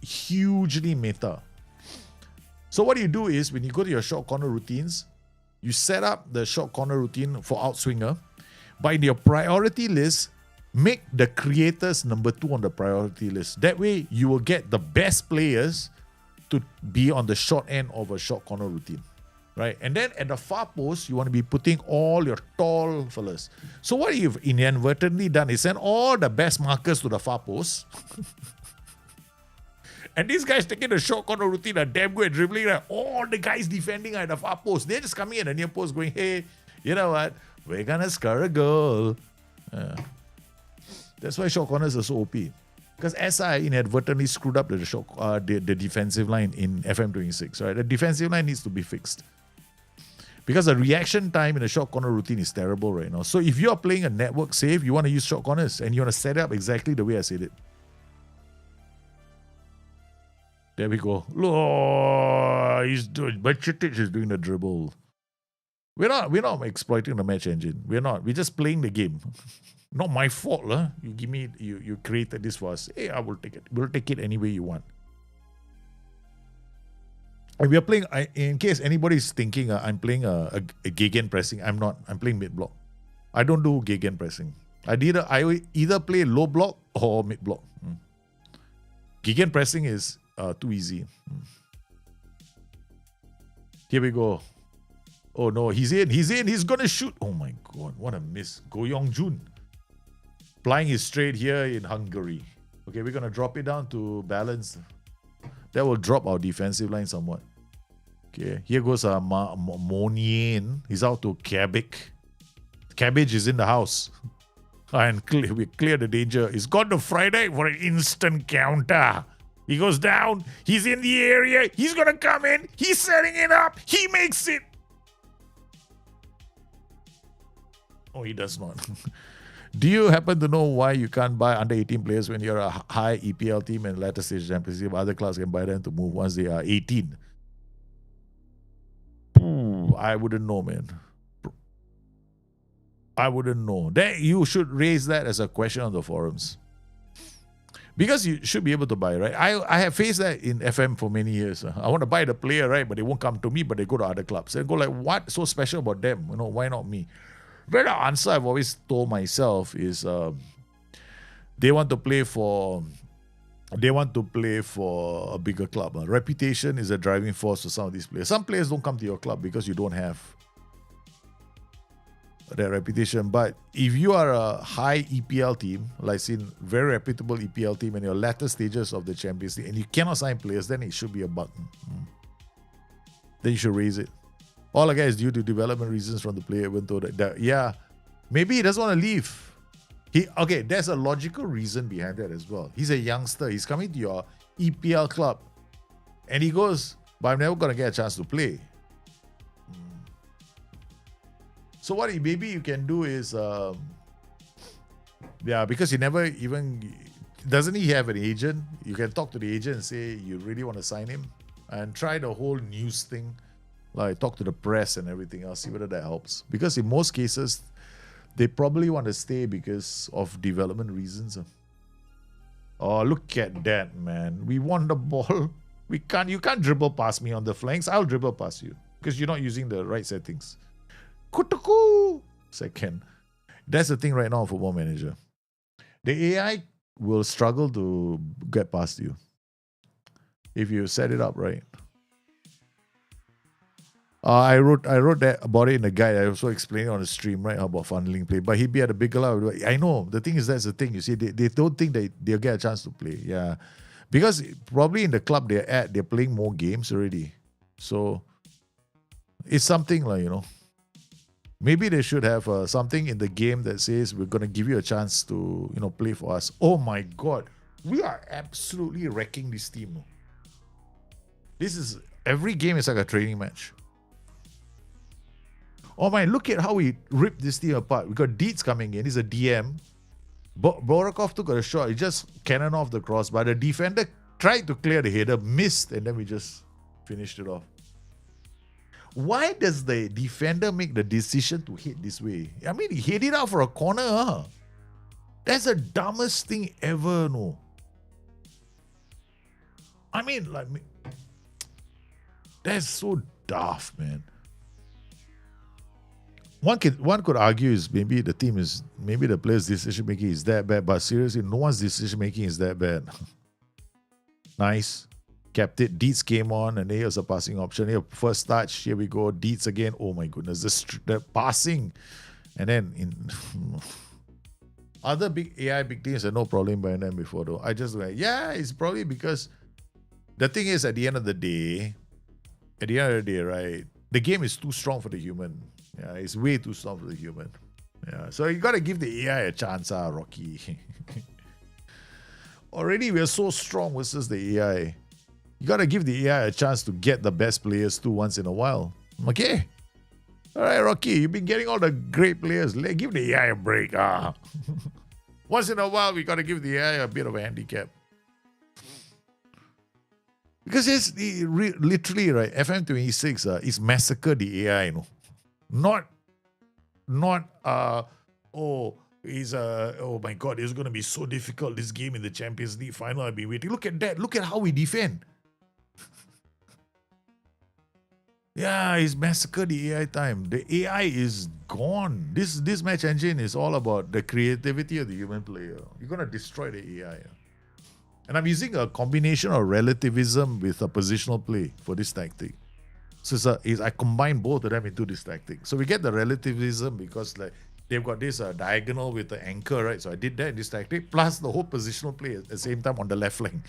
hugely meta. So what you do is, when you go to your short corner routines, you set up the short corner routine for outswinger. But in your priority list, make the creators number 2 on the priority list. That way, you will get the best players to be on the short end of a short corner routine. Right? And then at the far post, you want to be putting all your tall fellas. So what you've inadvertently done is send all the best markers to the far post. And these guys taking the short corner routine are damn good at dribbling. Right? All the guys defending at the far post, they're just coming in the near post going, hey, you know what? We're going to score a goal. That's why short corners are so OP. Because SI inadvertently screwed up the defensive line in FM26. Right? The defensive line needs to be fixed. Because the reaction time in a short corner routine is terrible right now. So if you're playing a network save, you want to use short corners and you want to set it up exactly the way I said it. There we go. Oh, Mercetic is doing the dribble. We're not exploiting the match engine. We're not. We're just playing the game. Not my fault, huh? You created this for us. Hey, I will take it. We'll take it any way you want. And we are playing. In case anybody's thinking, I'm playing a gegen pressing. I'm not. I'm playing mid block. I don't do gegen pressing. I either play low block or mid block. Gegen pressing is too easy. Here we go. Oh no, he's in. He's gonna shoot. Oh my god, what a miss. Go Yong Jun. Flying is straight here in Hungary. Okay, we're gonna drop it down to balance. That will drop our defensive line somewhat. Okay, here goes Monien. He's out to Kabik. Cabbage is in the house. And we clear the danger. He's got the Friday for an instant counter. He goes down. He's in the area. He's going to come in. He's setting it up. He makes it. Oh, he does not. Do you happen to know why you can't buy under 18 players when you're a high EPL team and later stage championship? Other clubs can buy them to move once they are 18. I wouldn't know, man. I wouldn't know. You should raise that as a question on the forums. Because you should be able to buy, right? I have faced that in FM for many years. I want to buy the player, right? But they won't come to me, but they go to other clubs. And go like, what so special about them? Why not me? Well, the answer I've always told myself is they want to play for a bigger club. Reputation is a driving force for some of these players. Some players don't come to your club because you don't have that reputation. But if you are a high EPL team, like seen very reputable EPL team in your latter stages of the Champions League, and you cannot sign players, then it should be a button. Then you should raise it. All again is due to development reasons from the player, even though maybe he doesn't want to leave. There's a logical reason behind that as well. He's a youngster. He's coming to your EPL club, and he goes, "But I'm never gonna get a chance to play." So what maybe you can do is, because he never even doesn't he have an agent? You can talk to the agent and say you really want to sign him, and try the whole news thing, like talk to the press and everything else. See whether that helps. Because in most cases, they probably want to stay because of development reasons. Oh, look at that, man! We won the ball. You can't dribble past me on the flanks. I'll dribble past you because you're not using the right settings. Kutuku! Second. That's the thing right now, Football Manager. The AI will struggle to get past you if you set it up right. I wrote that about it in the guide. I also explained it on the stream, right, about funneling play. But he'd be at a bigger level. I know. The thing is, that's the thing. You see, they don't think that they'll get a chance to play. Yeah. Because probably in the club they're playing more games already. So it's something like, maybe they should have something in the game that says we're going to give you a chance to, play for us. Oh my God. We are absolutely wrecking this team. Every game is like a training match. Oh man, look at how we ripped this team apart. We got Dietz coming in. He's a DM. Borakov took a shot. He just cannon off the crossbar. The defender tried to clear the header, missed, and then we just finished it off. Why does the defender make the decision to hit this way? I mean, he hit it out for a corner. Huh? That's the dumbest thing ever, no? I mean, that's so daft, man. One could argue is maybe the players' decision making is that bad, but seriously, no one's decision making is that bad. Nice. Kept it. Dietz came on, and here's a passing option. Here, first touch. Here we go. Dietz again. Oh my goodness, the passing, and then in other big teams had no problem buying them before though. I just it's probably because the thing is at the end of the day, right? The game is too strong for the human. Yeah, it's way too strong for the human. Yeah, so you gotta give the AI a chance, Rocky. Already we're so strong versus the AI. You gotta give the AI a chance to get the best players too once in a while. Okay. Alright, Rocky, you've been getting all the great players. Give the AI a break. Once in a while, we gotta give the AI a bit of a handicap. Because it's literally, right, FM26 is massacre the AI, Not, oh my God, it's going to be so difficult, this game in the Champions League final. I've been waiting. Look at that. Look at how we defend. Yeah, it's massacre the AI time. The AI is gone. This match engine is all about the creativity of the human player. You're going to destroy the AI. And I'm using a combination of relativism with a positional play for this tactic. So I combine both of them into this tactic. So we get the relativism because they've got this diagonal with the anchor, right? So I did that in this tactic, plus the whole positional play at the same time on the left flank.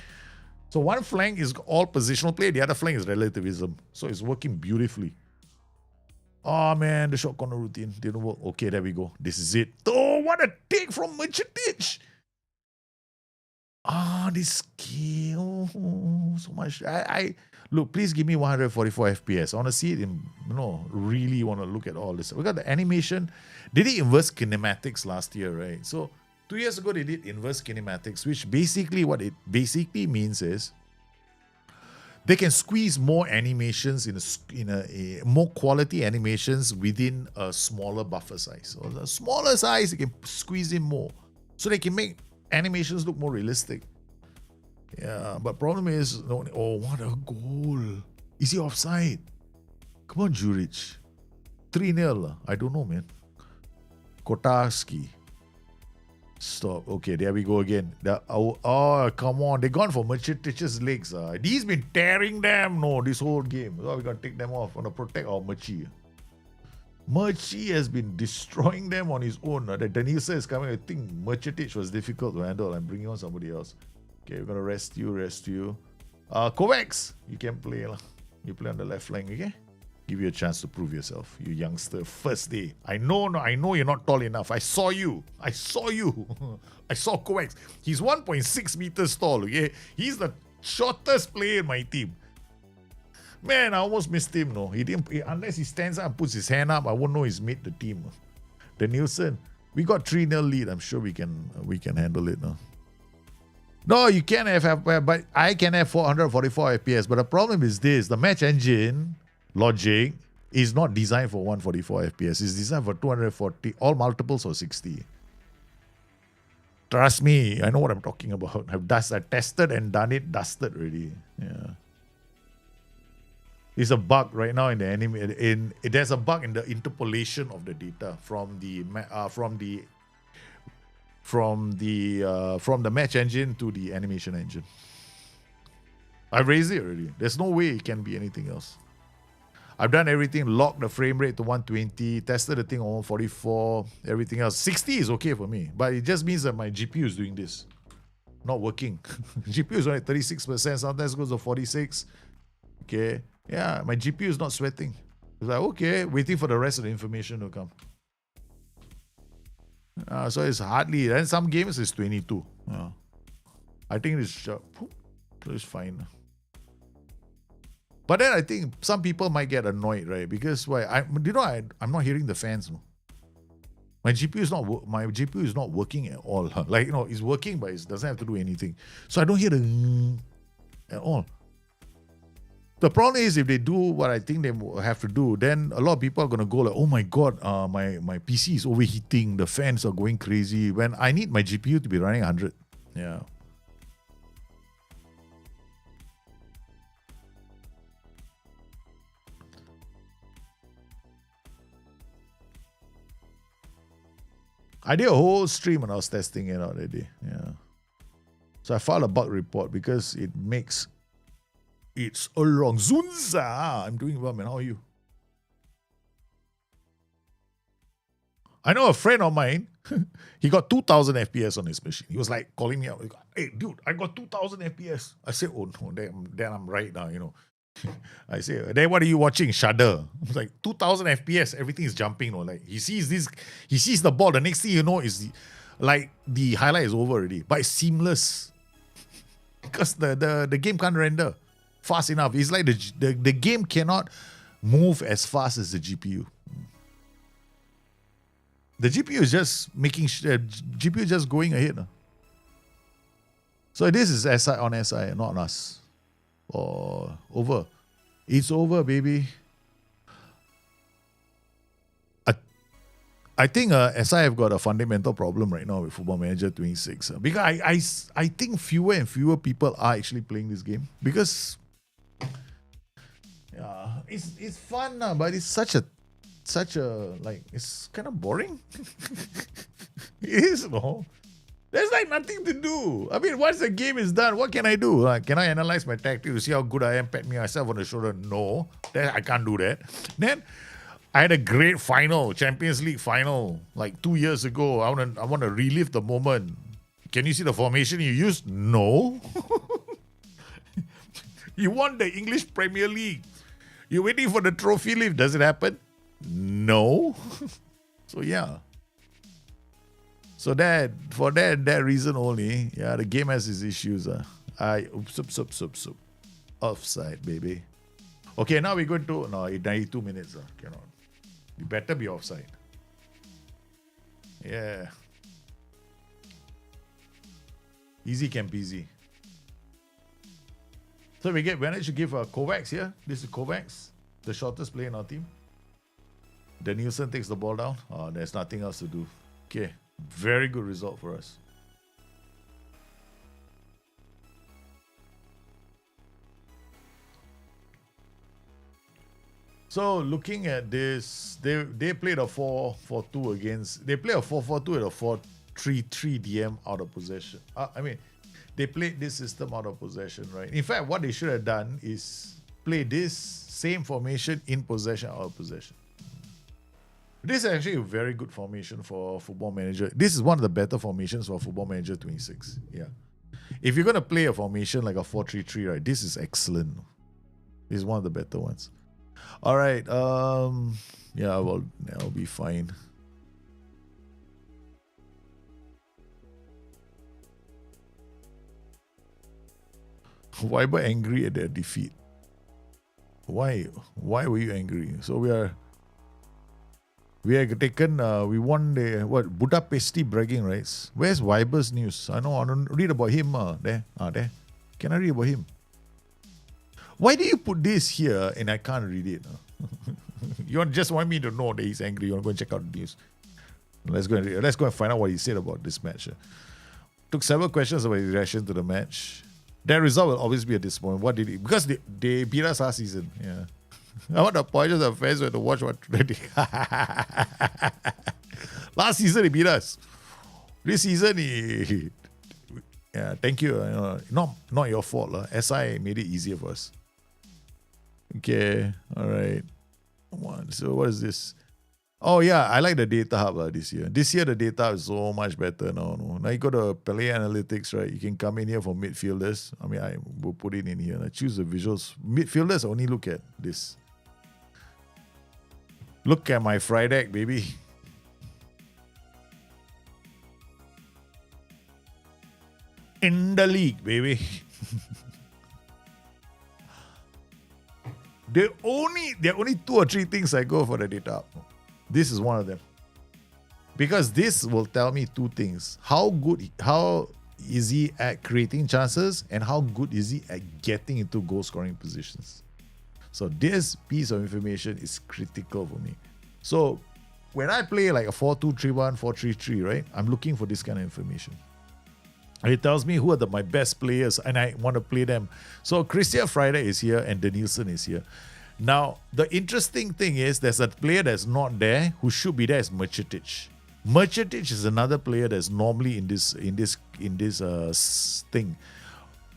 So one flank is all positional play, the other flank is relativism. So it's working beautifully. Oh man, the short corner routine didn't work. Okay, there we go. This is it. Oh, what a take from Merchantich! This skill. Oh, so much. Look, please give me 144 FPS. I want to see it really want to look at all this. We got the animation. They did inverse kinematics last year, right? So 2 years ago, they did inverse kinematics, which basically what it basically means is they can squeeze more animations in a more quality animations within a smaller buffer size. So the smaller size, you can squeeze in more. So they can make animations look more realistic. Yeah, but problem is, oh, what a goal. Is he offside? Come on, Juric. 3-0. I don't know, man. Kotarski. Stop. Okay, there we go again. Come on. They gone for Machitich's legs. He's been tearing them, this whole game. So we got to take them off. Want to protect our Machi. Machi has been destroying them on his own. The Danisa is coming. I think Machitich was difficult to handle. I'm bringing on somebody else. Okay, we're going to rest you. Kovacs, you can play. You play on the left flank, okay? Give you a chance to prove yourself, you youngster. First day. I know you're not tall enough. I saw you. I saw Kovacs. He's 1.6 meters tall, okay? He's the shortest player in my team. Man, I almost missed him, no. He didn't, unless he stands up and puts his hand up, I won't know he's made the team. The Nielsen, we got 3-0 lead. I'm sure we can handle it now. No, you can have, but I can have 444 FPS. But the problem is this: the match engine logic is not designed for 144 FPS. It's designed for 240, all multiples of 60. Trust me, I know what I'm talking about. I've tested and done it, dusted already. Yeah. It's a bug right now in the anime. There's a bug in the interpolation of the data from the match engine to the animation engine. I raised it already. There's no way it can be anything else. I've done everything, locked the frame rate to 120, tested the thing on 144, everything else. 60 is okay for me, but it just means that my GPU is doing this. Not working. GPU is only 36%, sometimes goes to 46. Okay. Yeah, my GPU is not sweating. It's like, okay, waiting for the rest of the information to come. So it's hardly, and some games it's 22. I think it's fine. But then I think some people might get annoyed, right? Because why? I'm not hearing the fans. No? My GPU is not working at all. Like, it's working, but it doesn't have to do anything. So I don't hear the at all. The problem is if they do what I think they have to do, then a lot of people are going to go like, oh my God, my PC is overheating. The fans are going crazy. When I need my GPU to be running 100. Yeah. I did a whole stream when I was testing it out that day. Yeah. So I filed a bug report because it makes it's all wrong. Zunza! I'm doing well, man. How are you? I know a friend of mine, he got 2,000 FPS on his machine. He was like calling me out. Hey, dude, I got 2,000 FPS. I said, oh no, then I'm right now, I say, then what are you watching? Shudder. I was like, 2,000 FPS, everything is jumping. Like he sees the ball. The next thing you know is like the highlight is over already. But it's seamless. Because the game can't render fast enough. It's like the game cannot move as fast as the GPU. The GPU is just GPU is just going ahead. So this is SI on SI, not on us. Or over. It's over, baby. I think SI have got a fundamental problem right now with Football Manager 26. Because I think fewer and fewer people are actually playing this game. Because it's fun, but it's such a like, it's kind of boring. It is, no? There's like nothing to do. I mean, once the game is done, what can I do? Can I analyze my tactics to see how good I am, pat me myself on the shoulder? No, I can't do that. Then I had a great final, Champions League final, like 2 years ago. I want to relive the moment. Can you see the formation you used? No. You won the English Premier League. You're waiting for the trophy lift. Does it happen? No. So yeah. So for that reason only, yeah, the game has its issues. Offside, baby. Okay, now we're going to 92 minutes. Cannot. You better be offside. Yeah. Easy can peasy. So we managed to give Kovacs here. This is Kovacs, the shortest player in our team. The Nielsen takes the ball down. There's nothing else to do. Okay. Very good result for us. So looking at this, they played a 4-4-2 against. They play a 4-4-2 and a 4-3-3 DM out of possession. I mean, they played this system out of possession, right? In fact, what they should have done is play this same formation in possession, out of possession. This is actually a very good formation for Football Manager. This is one of the better formations for Football Manager 26. Yeah. If you're going to play a formation like a 4-3-3, right, this is excellent. This is one of the better ones. All right. Yeah, well, that'll be fine. Why were angry at their defeat? Why? Why were you angry? So we have taken, we won the, Budapesti bragging rights. Where's Viber's news? I don't read about him. There. Can I read about him? Why do you put this here and I can't read it? You just want me to know that he's angry. You want to go and check out the news. Let's go and find out what he said about this match. Took several questions about his reaction to the match. That result will always be a disappointment. What did he? Because they beat us last season. Yeah. I want to apologize to the fans who had to watch what they did. Last season they beat us. This season yeah, thank you. Not your fault. SI made it easier for us. Okay, all right. Come on. So what is this? Oh yeah, I like the data hub this year. This year the data is so much better now. Now you go to Play Analytics, right? You can come in here for midfielders. I mean, I will put it in here. I choose the visuals. Midfielders only look at this. Look at my Friday, baby. In the league, baby. There are only 2 or 3 things I go for the data hub. This is one of them. Because this will tell me 2 things. How is he at creating chances and how good is he at getting into goal scoring positions. So this piece of information is critical for me. So when I play like a 4-2-3-1, 4-3-3, right? I'm looking for this kind of information. It tells me who are my best players and I want to play them. So Christian Friday is here and Danielson is here. Now, the interesting thing is there's a player that's not there who should be there is Mercetic. Mercetic is another player that's normally in this thing.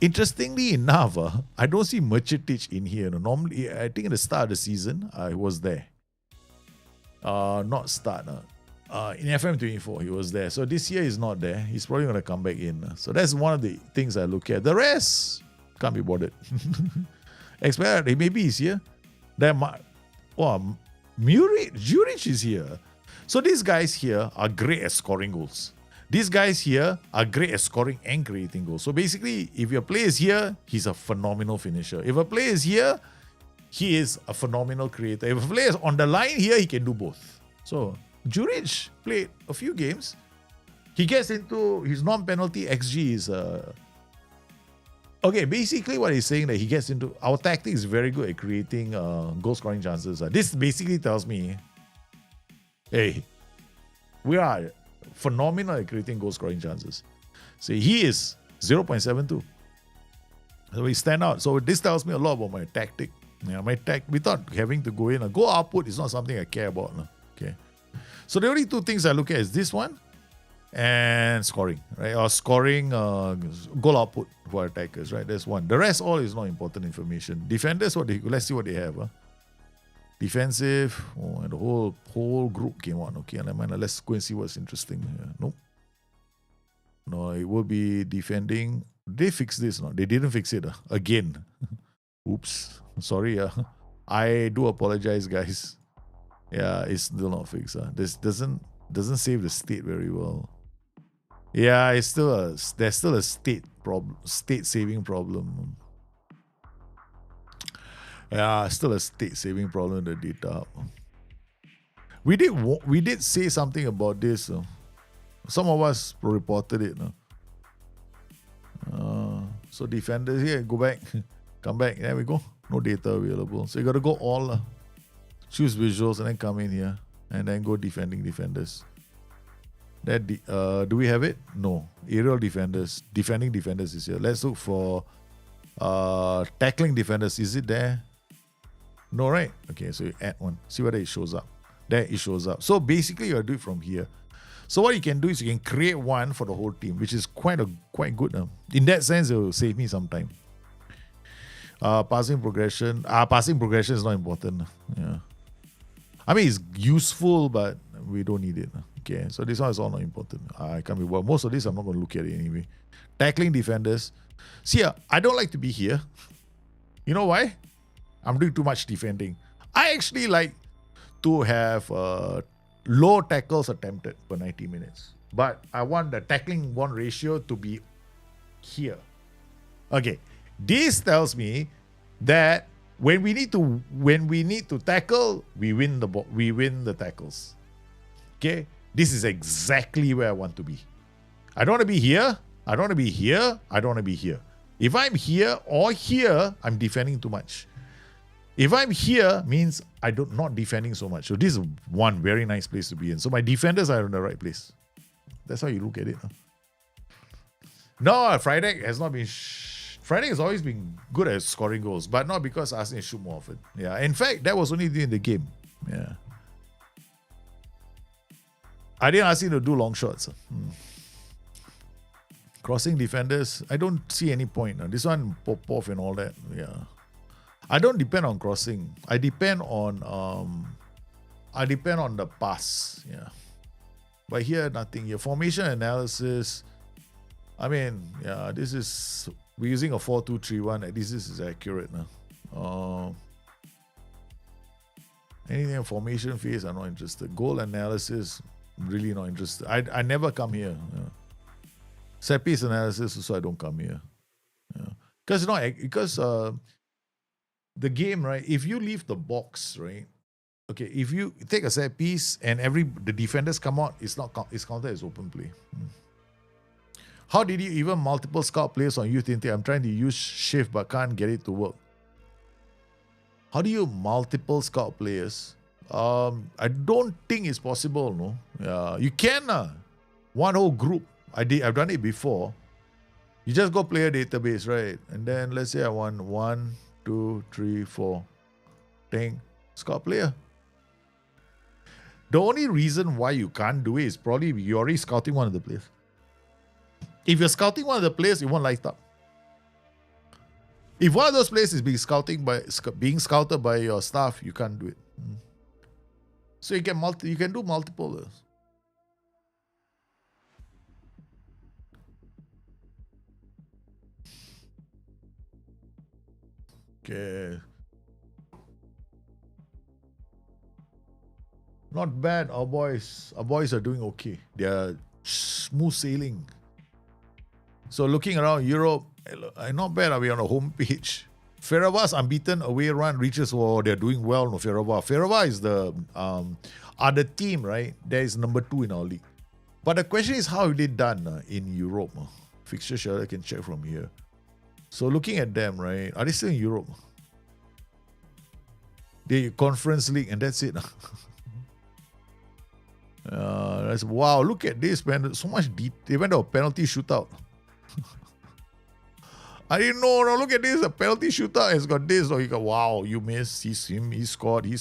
Interestingly enough, I don't see Mercetic in here. Normally, I think at the start of the season, I was there. Not start. In FM24, he was there. So this year he's not there. He's probably going to come back in. So that's one of the things I look at. The rest, can't be bothered. Expect maybe he's here. Juric is here. So these guys here are great at scoring goals. These guys here are great at scoring and creating goals. So basically, if your player is here, he's a phenomenal finisher. If a player is here, he is a phenomenal creator. If a player is on the line here, he can do both. So Juric played a few games. He gets into his non-penalty XG is okay, basically what he's saying that he gets into our tactic is very good at creating goal scoring chances. This basically tells me, hey, we are phenomenal at creating goal scoring chances. See, he is 0.72. So we stand out. So this tells me a lot about my tactic. Yeah, without having to go in. A goal output is not something I care about. Okay. So the only 2 things I look at is this one and scoring, right? Or scoring goal output for attackers, right? That's one. The rest all is not important information. Defenders, let's see what they have. Defensive, and the whole group came on. Okay, let's go and see what's interesting. Nope. No, it will be defending. They fixed this, no? They didn't fix it again. Oops. Sorry. I do apologize, guys. Yeah, it's still not fixed. This doesn't save the state very well. Yeah, there's still a state saving problem. Yeah, still a state saving problem in the data. We did say something about this. Some of us reported it. So defenders here, go back, come back. There we go. No data available. So you got to go all. Choose visuals and then come in here and then go defending defenders. Do we have it? No. Aerial defenders, defending defenders is here. Let's look for tackling defenders. Is it there? No, right? Okay, so you add one. See whether it shows up. There it shows up. So basically, you gotta do it from here. So what you can do is you can create one for the whole team, which is quite good. In that sense, it will save me some time. Passing progression. Passing progression is not important. Yeah. I mean, it's useful, but we don't need it. Okay, so this one is all not important. I can't be bothered. Most of this, I'm not going to look at it anyway. Tackling defenders. See, I don't like to be here. You know why? I'm doing too much defending. I actually like to have low tackles attempted per 90 minutes. But I want the tackling one ratio to be here. Okay, this tells me that when we need to tackle, we win the tackles. Okay, this is exactly where I want to be. I don't want to be here. I don't want to be here. I don't want to be here. If I'm here or here, I'm defending too much. If I'm here, means not defending so much. So this is one very nice place to be in. So my defenders are in the right place. That's how you look at it. Huh? No, Friday has not been. Friday has always been good at scoring goals, but not because Arsenal shoot more often. Yeah, in fact, that was only during the game. Yeah, I didn't ask him to do long shots. Crossing defenders, I don't see any point. This one Popov and all that. Yeah, I don't depend on crossing. I depend on the pass. Yeah, but here nothing. Here formation analysis. I mean, yeah, this is. We're using a 4-2-3-1. At least this is accurate now. Anything in formation phase, I'm not interested. Goal analysis, really not interested. I never come here. Yeah. Set piece analysis, so I don't come here. Yeah. Because the game, right? If you leave the box, right? Okay, if you take a set piece and the defenders come out, it's counted as open play. How did you even multiple scout players on youth intake? I'm trying to use shift but can't get it to work. How do you multiple scout players? I don't think it's possible, no. You can, one whole group. I've done it before. You just go player database, right? And then let's say I want 1, 2, 3, 4. Dang, scout player. The only reason why you can't do it is probably you're already scouting one of the players. If you're scouting one of the players, it won't light up. If one of those players is being scouted by your staff, you can't do it. So you can do multiple. Okay. Not bad. Our boys are doing okay. They are smooth sailing. So looking around Europe, not bad. Are we on a home page? Ferrava's unbeaten away run reaches. Oh, they're doing well. No, Ferrava is the other team, right? That is number 2 in our league. But the question is, how have they done in Europe? Fixture share, I can check from here. So looking at them, right? Are they still in Europe? The Conference League, and that's it. Wow, look at this, man. So much they went to a penalty shootout. I didn't know. No, look at this. A penalty shootout has got this. You got, wow, you missed. He scored. He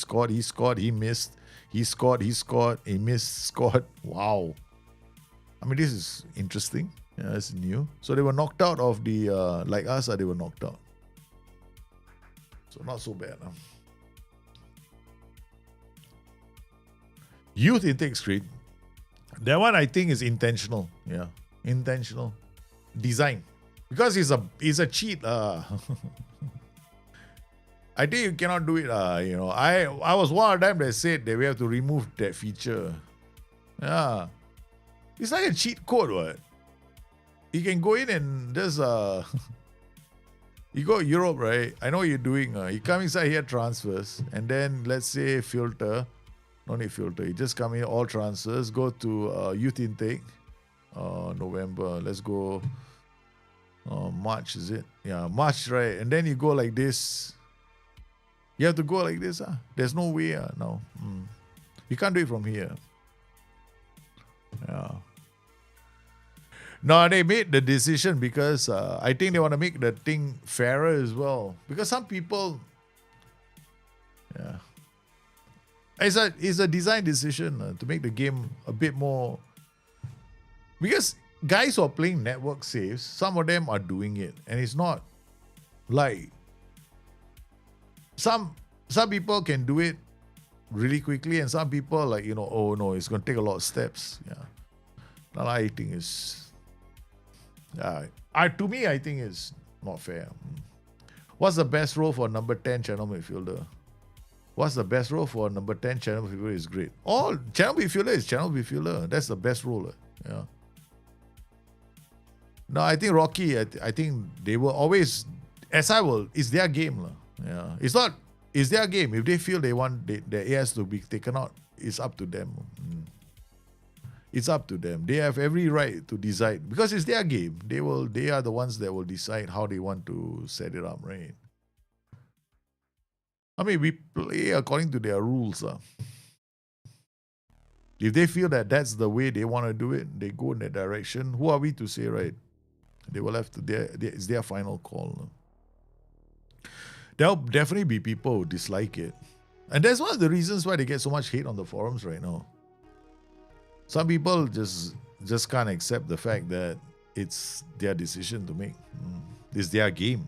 missed. He scored. He missed. Scored. Wow. I mean, this is interesting. Yeah, it's new. So they were knocked out of the, like us, they were knocked out. So not so bad. Youth intake screen. That one I think is intentional. Yeah, intentional design, because it's a cheat. I think you cannot do it. I was one of them that said that we have to remove that feature. Yeah, it's like a cheat code. What? You can go in and just you go Europe, right? I know what you're doing. You come inside here, transfers, and then let's say filter. No need filter. You just come in, all transfers. Go to youth intake. November. Let's go. March, is it? Yeah, March, right? And then you go like this. You have to go like this. There's no way now. You can't do it from here. Yeah. No, they made the decision because I think they want to make the thing fairer as well. Because some people, Yeah. It's a design decision to make the game a bit more, because guys who are playing network saves, some of them are doing it, and it's not like some people can do it really quickly, and some people like, oh no, it's gonna take a lot of steps. Yeah. Now I think is to me I think it's not fair. What's the best role for number 10 channel midfielder? What's the best role for number 10 channel midfielder is great. All channel midfielder is channel midfielder. That's the best role. Yeah. No, I think Rocky, I think they will always, SI will, it's their game. Yeah. It's their game. If they feel they want their AS to be taken out, it's up to them. It's up to them. They have every right to decide, because it's their game. They are the ones that will decide how they want to set it up, right? I mean, we play according to their rules. If they feel that that's the way they want to do it, they go in that direction. Who are we to say, right? They will have to, it's their final call. There'll definitely be people who dislike it. And that's one of the reasons why they get so much hate on the forums right now. Some people just can't accept the fact that it's their decision to make. It's their game.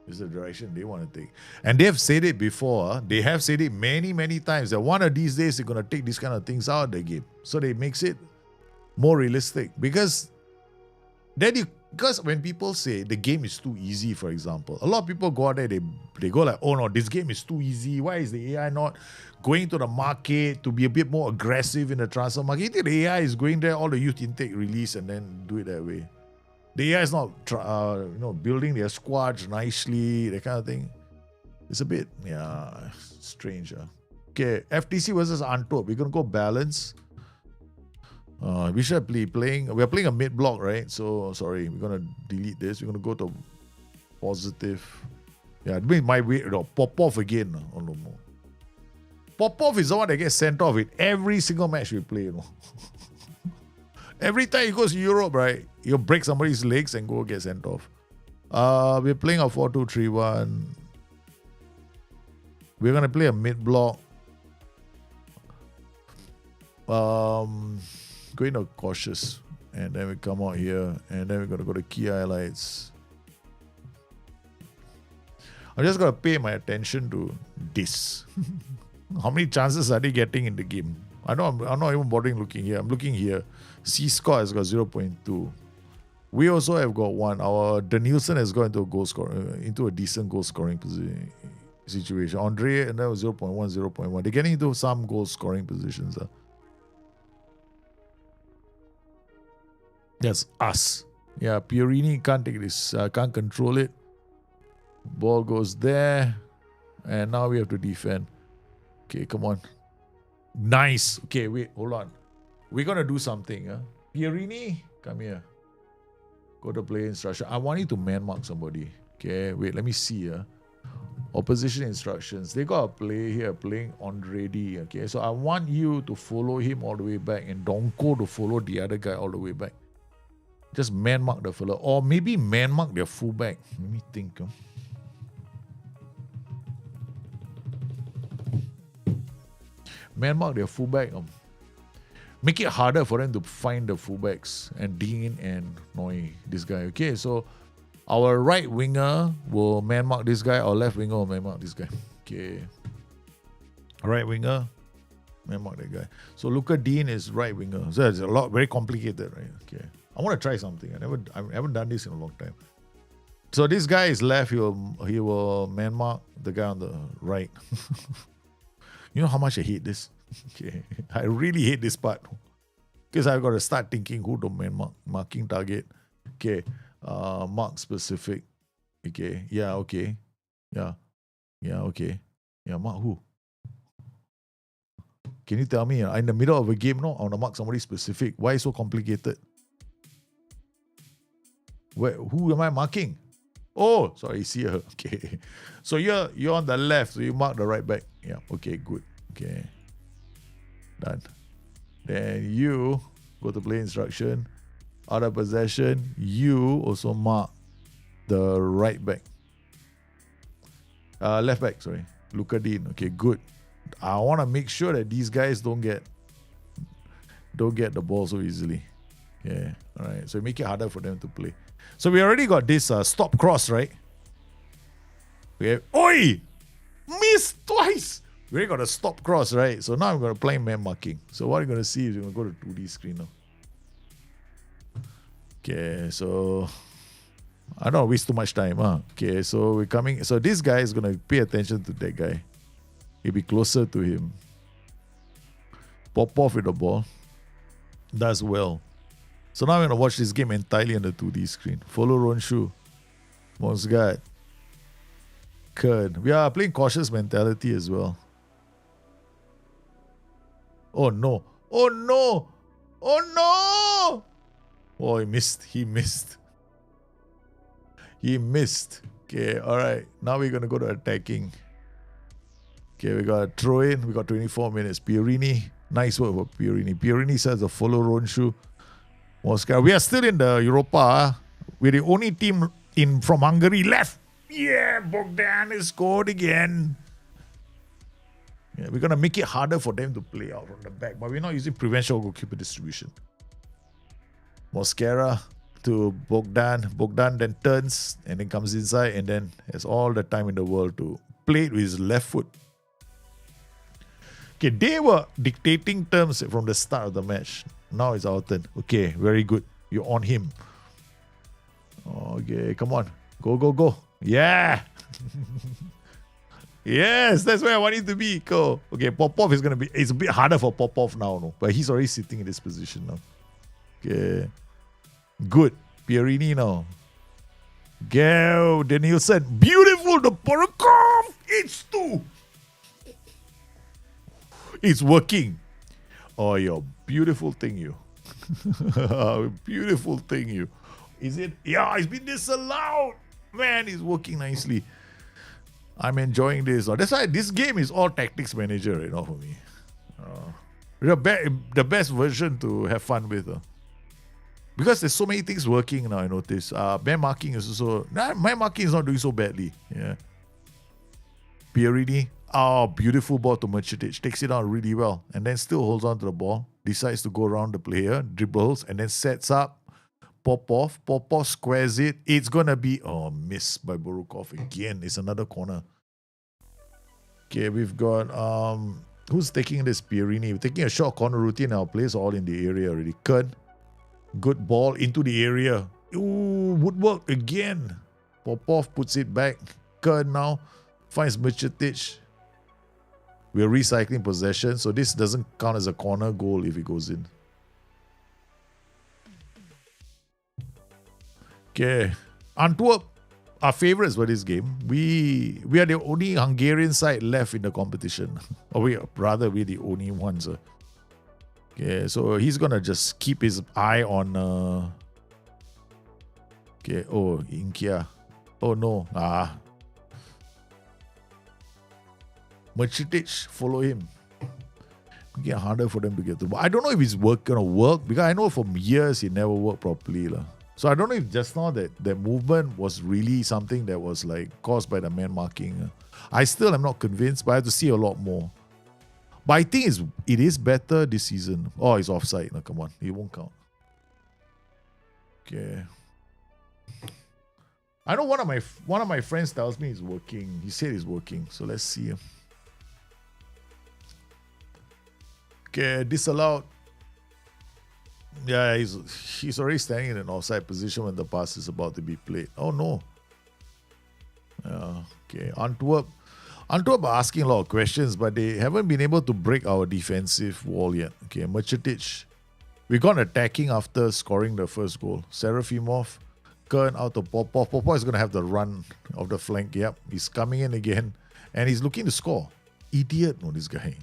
It's the direction they want to take. And they have said it before. They have said it many, many times that one of these days they're going to take these kind of things out of the game. So they makes it more realistic. Because when people say the game is too easy, for example, a lot of people go out there, they go like, oh no, this game is too easy. Why is the AI not going to the market to be a bit more aggressive in the transfer market? You think the AI is going there, all the youth intake release, and then do it that way? The AI is not building their squads nicely, that kind of thing. It's a bit, strange. Okay, FTC versus Antwerp. We're going to go balance. We should be playing. We're playing a mid block, right? So sorry, we're gonna delete this. We're gonna go to positive. Yeah, my way. Popov again. Oh no more. Popov is the one that gets sent off in every single match we play. Every time he goes to Europe, right? He'll break somebody's legs and go get sent off. We're playing a 4-2-3-1. We're gonna play a mid block. Going to cautious, and then we come out here, and then we're gonna go to key highlights. I'm just gonna pay my attention to this. How many chances are they getting in the game? I'm not even bothering looking here. I'm looking here. C score has got 0.2. We also have got 1. Our Danielson has got into a decent goal scoring situation. Andre, and that was 0.1, 0.1. They're getting into some goal scoring positions. That's us. Yeah, Pierini can't take this, can't control it. Ball goes there. And now we have to defend. Okay, come on. Nice. Okay, wait, hold on. We're going to do something. Pierini, come here. Go to play instruction. I want you to man mark somebody. Okay, wait, let me see. Opposition instructions. They got a play here, playing Andre D. Okay, so I want you to follow him all the way back, and Donko to follow the other guy all the way back. Just man mark the fella, or maybe man mark their fullback. Let me think. Man mark their fullback. Make it harder for them to find the fullbacks, and Dean and Noi, this guy. Okay, so our right winger will man mark this guy, our left winger will man mark this guy. Okay. Right winger, man mark that guy. So Luca Dean is right winger. So it's a lot, very complicated, right? Okay. I want to try something. I haven't done this in a long time. So this guy is left. He will man mark the guy on the right. You know how much I hate this? Okay, I really hate this part because I've got to start thinking who to man mark. Marking target. Okay, mark specific. Okay, yeah, okay, yeah, okay, yeah. Mark who? Can you tell me? In the middle of a game, no, I want to mark somebody specific. Why so complicated? Who am I marking? Oh, sorry, see her. Okay. So you're on the left, so you mark the right back. Yeah, okay, good. Okay. Done. Then you go to play instruction. Out of possession, you also mark the right back. Left back, sorry. Lukadin. Okay, good. I want to make sure that these guys don't get the ball so easily. Yeah, all right. So make it harder for them to play. So we already got this stop cross, right? We have, oi! Missed twice! We already got a stop cross, right? So now I'm going to play man marking. So what you're going to see is you're going to go to 2D screen now. Okay, so I don't waste too much time. Okay, so we're coming. So this guy is going to pay attention to that guy. He'll be closer to him. Pop off with the ball. Does well. So now I'm going to watch this game entirely on the 2D screen. Follow Ronshu. Mosgard. Kern. We are playing cautious mentality as well. Oh no. Oh no. Oh no. Oh, he missed. He missed. He missed. Okay, alright. Now we're going to go to attacking. Okay, we got a throw in. We got 24 minutes. Pierini. Nice work for Pierini. Pierini says the follow Ronshu. Moscow. We are still in the Europa. We're the only team from Hungary left. Yeah, Bogdan has scored again. Yeah, we're going to make it harder for them to play out from the back. But we're not using prevention or goalkeeper distribution. Mosquera to Bogdan. Bogdan then turns and then comes inside and then has all the time in the world to play it with his left foot. Okay, they were dictating terms from the start of the match. Now it's our turn. Okay, very good. You're on him. Okay, come on. Go, go, go. Yeah. Yes, that's where I want it to be. Go. Okay, Popov is going to be... It's a bit harder for Popov now, no? But he's already sitting in this position now. Okay. Good. Pierini now. Go. Danielson. Beautiful. The Porokov. It's 2. It's working. Oh, you're beautiful thing, you. Beautiful thing, you. Is it? Yeah, it's been disallowed. Man, it's working nicely. I'm enjoying this. That's why this game is all tactics manager, for me. The best version to have fun with. Because there's so many things working now, I notice. Man marking is also... Man marking is not doing so badly. Yeah. Pierini. Oh, beautiful ball to Mercedes. Takes it out really well. And then still holds on to the ball. Decides to go around the player. Dribbles. And then sets up. Popov. Popov squares it. It's going to be... Oh, missed by Borukov again. It's another corner. Okay, we've got... who's taking this? Pierini. We're taking a short corner routine. Our players are all in the area already. Kern. Good ball into the area. Ooh, woodwork again. Popov puts it back. Kern now finds Mercedes. We're recycling possession, so this doesn't count as a corner goal if it goes in. Okay. Antwerp are favourites for this game. We are the only Hungarian side left in the competition. Or we're the only ones. Okay, so he's going to just keep his eye on... Okay, oh, Inkia. Oh no. Mercedes, follow him. Make it harder for them to get to the ball. I don't know if it's going to work because I know for years it never worked properly. So I don't know if just now that movement was really something that was like caused by the man marking. I still am not convinced, but I have to see a lot more. But I think it is better this season. Oh, it's offside. No, come on. It won't count. Okay. I know one of my friends tells me it's working. He said it's working. So let's see. Okay, disallowed. Yeah, he's already standing in an offside position when the pass is about to be played. Oh no. Okay, Antwerp are asking a lot of questions, but they haven't been able to break our defensive wall yet. Okay, Mercedes. We got attacking after scoring the first goal. Serafimov, Kern out to Popov. Popov is going to have the run of the flank. Yep, he's coming in again. And he's looking to score. Idiot, no, this guy.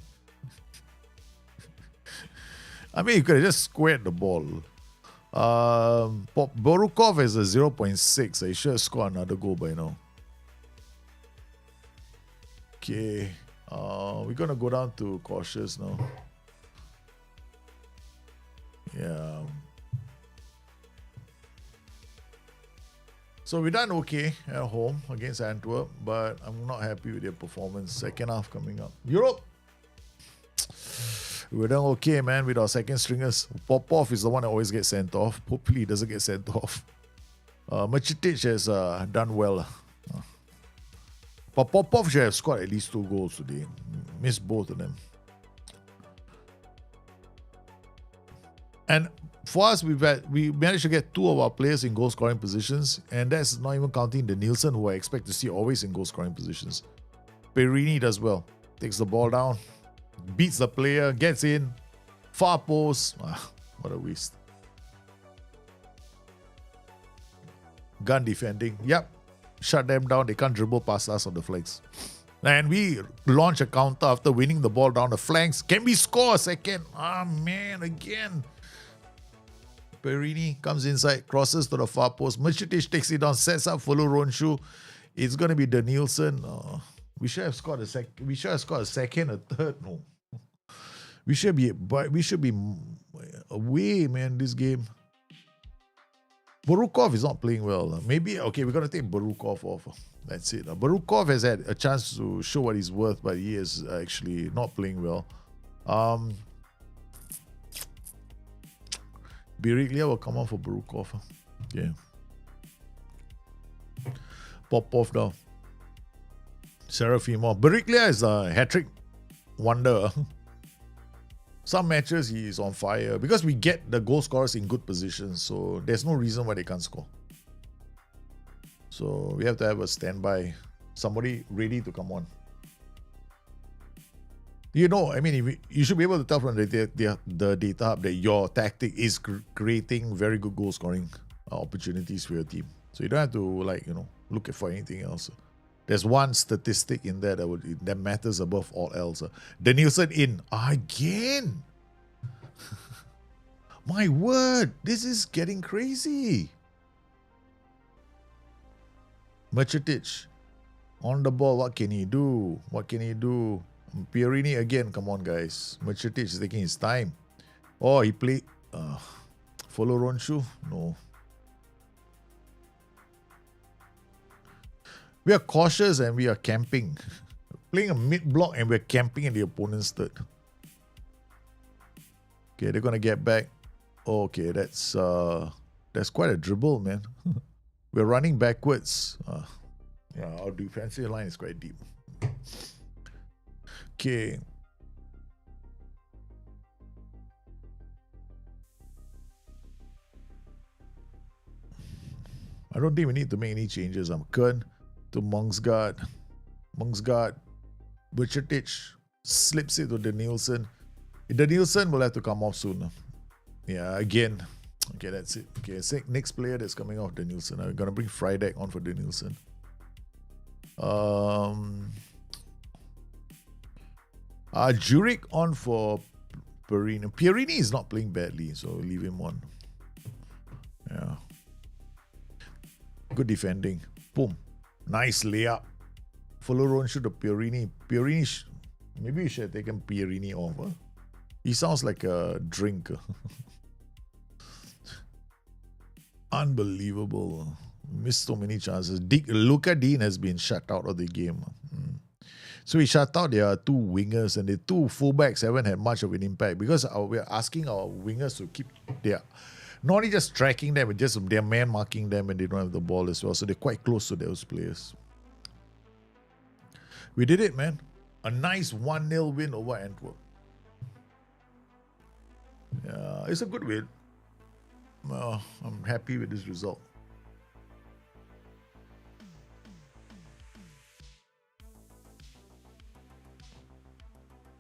I mean, you could have just squared the ball. Borukov is a 0.6. He should have scored another goal by now. Okay. We're going to go down to cautious now. Yeah. So we done okay at home against Antwerp, but I'm not happy with their performance. Second half coming up. Europe. We're done okay, man, with our second stringers. Popov is the one that always gets sent off. Hopefully he doesn't get sent off. Macitic has done well. But Popov should have scored at least 2 goals today. Missed both of them. And for us, we managed to get 2 of our players in goal scoring positions, and that's not even counting the Nielsen, who I expect to see always in goal scoring positions. Perini does well. Takes the ball down, beats the player, gets in, far post. What a waste. Gun defending. Yep. Shut them down. They can't dribble past us on the flanks. And we launch a counter after winning the ball down the flanks. Can we score a second? Man, again. Perini comes inside, crosses to the far post. Macitic takes it down, sets up Follow Ronshu. It's going to be Danielson. We should have scored a second. We should have scored a second, a third. No. We should be away, man, this game. Barukov is not playing well. Maybe, okay, we're going to take Barukov off. That's it. Barukov has had a chance to show what he's worth, but he is actually not playing well. Biriglia will come on for Barukov. Okay. Popov now. Serafimov. Biriglia is a hat-trick wonder. Some matches he is on fire because we get the goal scorers in good positions, so there's no reason why they can't score. So we have to have a standby, somebody ready to come on. You know, I mean, you should be able to tell from the data hub that your tactic is creating very good goal scoring opportunities for your team. So you don't have to look for anything else. There's one statistic in there that matters above all else. Danielson in again. My word, this is getting crazy. Macitic on the ball. What can he do? What can he do? Pierini again. Come on, guys. Macitic is taking his time. Oh, he played. Follow Ronshu? No. We are cautious and we are camping. Playing a mid-block and we're camping in the opponent's third. Okay, they're gonna get back. Okay, that's quite a dribble, man. We're running backwards. Yeah, our defensive line is quite deep. Okay. I don't think we need to make any changes. Kern to Mungsgaard. Bucetic slips it to Danielson. Danielson will have to come off soon. Yeah, again. Okay, that's it. Okay, next player that's coming off Danielson. I'm going to bring Frydek on for Danielson. Juric on for Perini. Pierini is not playing badly, so leave him on. Yeah. Good defending. Boom. Nice layup. Follow Ronshu to Pierini. Pierini, maybe you should have taken Pierini off. Huh? He sounds like a drink. Unbelievable. Missed so many chances. Luca Dean has been shut out of the game. So we shut out their 2 wingers, and the 2 fullbacks haven't had much of an impact because we're asking our wingers to keep their, not only just tracking them, but just their man marking them and they don't have the ball as well. So they're quite close to those players. We did it, man. A nice 1-0 win over Antwerp. Yeah, it's a good win. I'm happy with this result.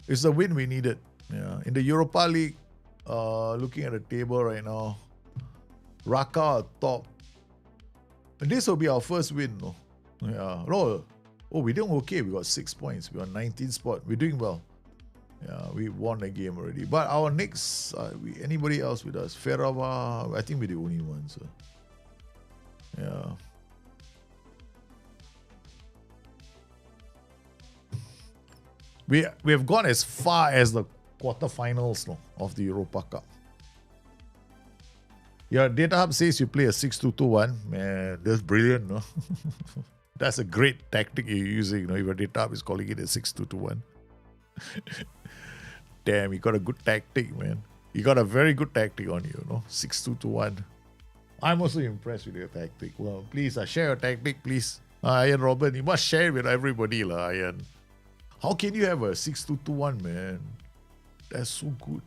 It's the win we needed. Yeah. In the Europa League, looking at the table right now, Raka are top. And this will be our first win. No? Yeah. No. Oh, we're doing okay. We got 6 points. We're on 19th spot. We're doing well. Yeah, we won the game already. But our next, anybody else with us? Ferrava, I think we're the only ones. Yeah. We have gone as far as the quarterfinals of the Europa Cup. Your data hub says you play a 6-2-2-1. Man, that's brilliant, no? That's a great tactic you're using, you know, if your data hub is calling it a 6-2-2-1. Damn, you got a good tactic, man. You got a very good tactic on you, no? 6-2-2-1. I'm also impressed with your tactic. Well, please, share your tactic, please. Ian Robin, you must share with everybody, Ian. How can you have a 6-2-2-1, man? That's so good.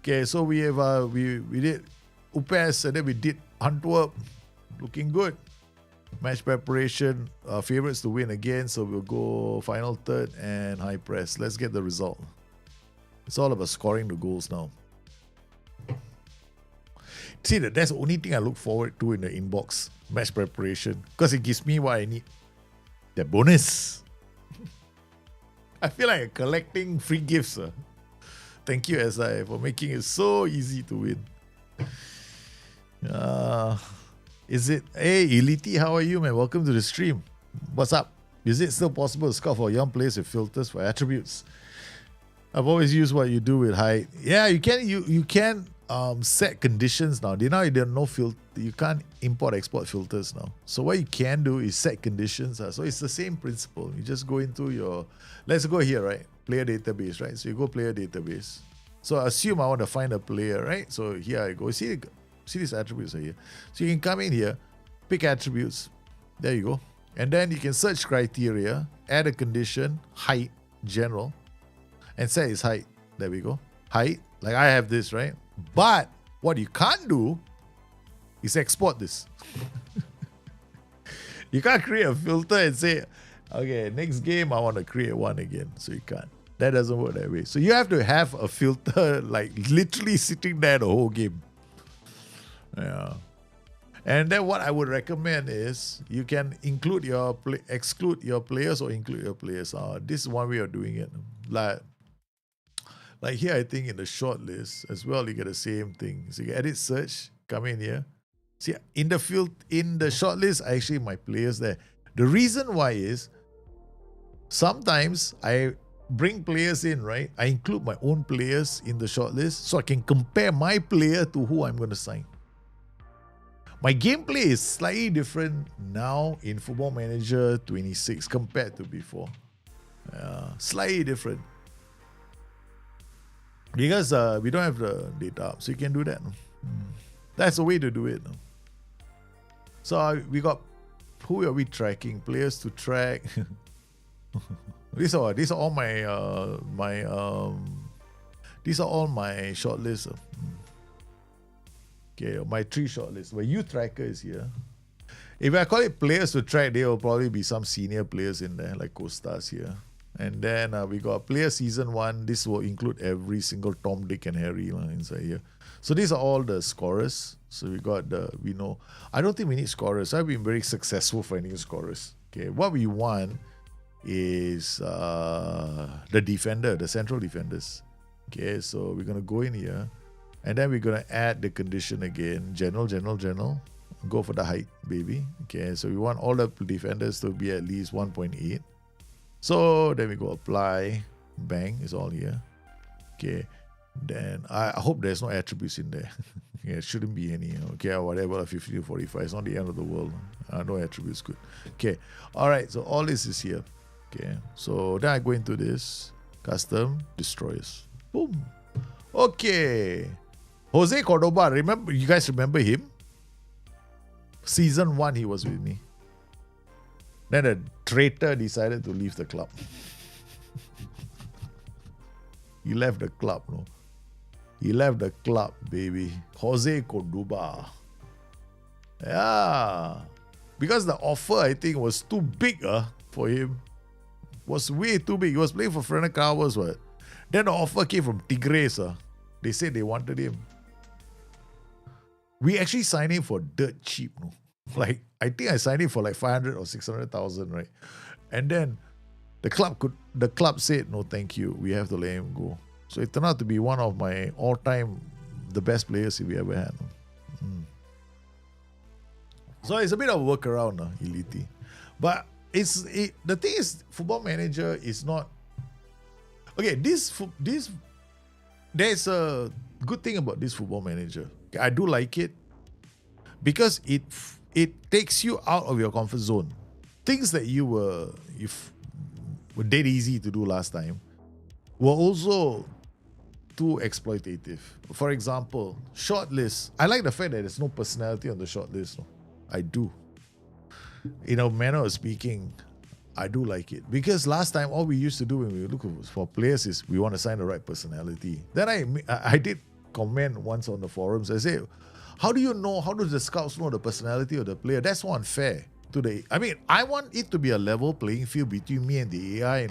Okay, so we have we did Upes and then we did Antwerp. Looking good. Match preparation, favorites to win again, so we'll go final third and high press. Let's get the result. It's all about scoring the goals now. See, that's the only thing I look forward to in the inbox, match preparation, because it gives me what I need. The bonus. I feel like I'm collecting free gifts. Thank you, SI, for making it so easy to win. Is it? Hey, Elite, how are you, man? Welcome to the stream. What's up? Is it still possible to scout for young players with filters for attributes? I've always used what you do with height. Yeah, you can. You can set conditions now. Now you don't know you can't import export filters now. So what you can do is set conditions. So it's the same principle. You just go into your. Let's go here, right? Player database, right? So you go player database. So assume I want to find a player, right? So here I go. See these attributes are here. So you can come in here, pick attributes. There you go. And then you can search criteria, add a condition, height, general, and set its height. There we go. Height, like I have this, right? But what you can't do is export this. You can't create a filter and say, okay, next game I want to create one again. So you can't. That doesn't work that way. So you have to have a filter like literally sitting there the whole game. Yeah. And then what I would recommend is you can include your exclude your players or include your players. This is one way of doing it. Like here, I think in the short list as well, you get the same thing. So you can edit search, come in here. See, in the short list, actually my players there. The reason why is sometimes I bring players in, right? I include my own players in the short list so I can compare my player to who I'm going to sign. My gameplay is slightly different now in Football Manager 26 compared to before. Slightly different. Because we don't have the data, so you can do that. That's the way to do it. So we got, who are we tracking? Players to track. These are all my shortlists. Okay, my 3 shortlists. My youth tracker is here. If I call it players to track, there will probably be some senior players in there, like Costas here. And then we got player season 1. This will include every single Tom, Dick, and Harry inside here. So these are all the scorers. So we know. I don't think we need scorers. I've been very successful finding scorers. Okay, what we want is the defender, the central defenders. Okay, so we're gonna go in here, and then we're gonna add the condition again. General. Go for the height, baby. Okay, so we want all the defenders to be at least 1.8. So then we go apply, bang, it's all here. Okay, then I hope there's no attributes in there. Yeah, it shouldn't be any. Okay, whatever, 50 to 45, it's not the end of the world. No attributes, good. Okay, all right, so all this is here. Okay, so then I go into this, custom, destroyers. Boom. Okay, Jose Cordoba, remember, you guys remember him? Season 1, he was with me. Then a traitor decided to leave the club. He left the club, no? He left the club, baby. Jose Cordoba. Yeah. Because the offer, I think, was too big for him. Was way too big. He was playing for Frenacavos, what? Then the offer came from Tigres. They said they wanted him. We actually signed him for dirt cheap, no? Like, I think I signed him for like 500 or 600,000, right? And then the club said, no, thank you. We have to let him go. So it turned out to be one of my all-time, the best players we ever had. So it's a bit of a workaround, Elite. But the thing is, Football Manager is not... Okay, there's a good thing about this Football Manager. I do like it. because it takes you out of your comfort zone. Things that you were dead easy to do last time were also too exploitative. For example, shortlist. I like the fact that there's no personality on the shortlist. No. I do. In a manner of speaking, I do like it. Because last time, all we used to do when we look for players is we want to sign the right personality. Then I did comment once on the forums. I say, how do the scouts know the personality of the player? That's so unfair. I want it to be a level playing field between me and the AI.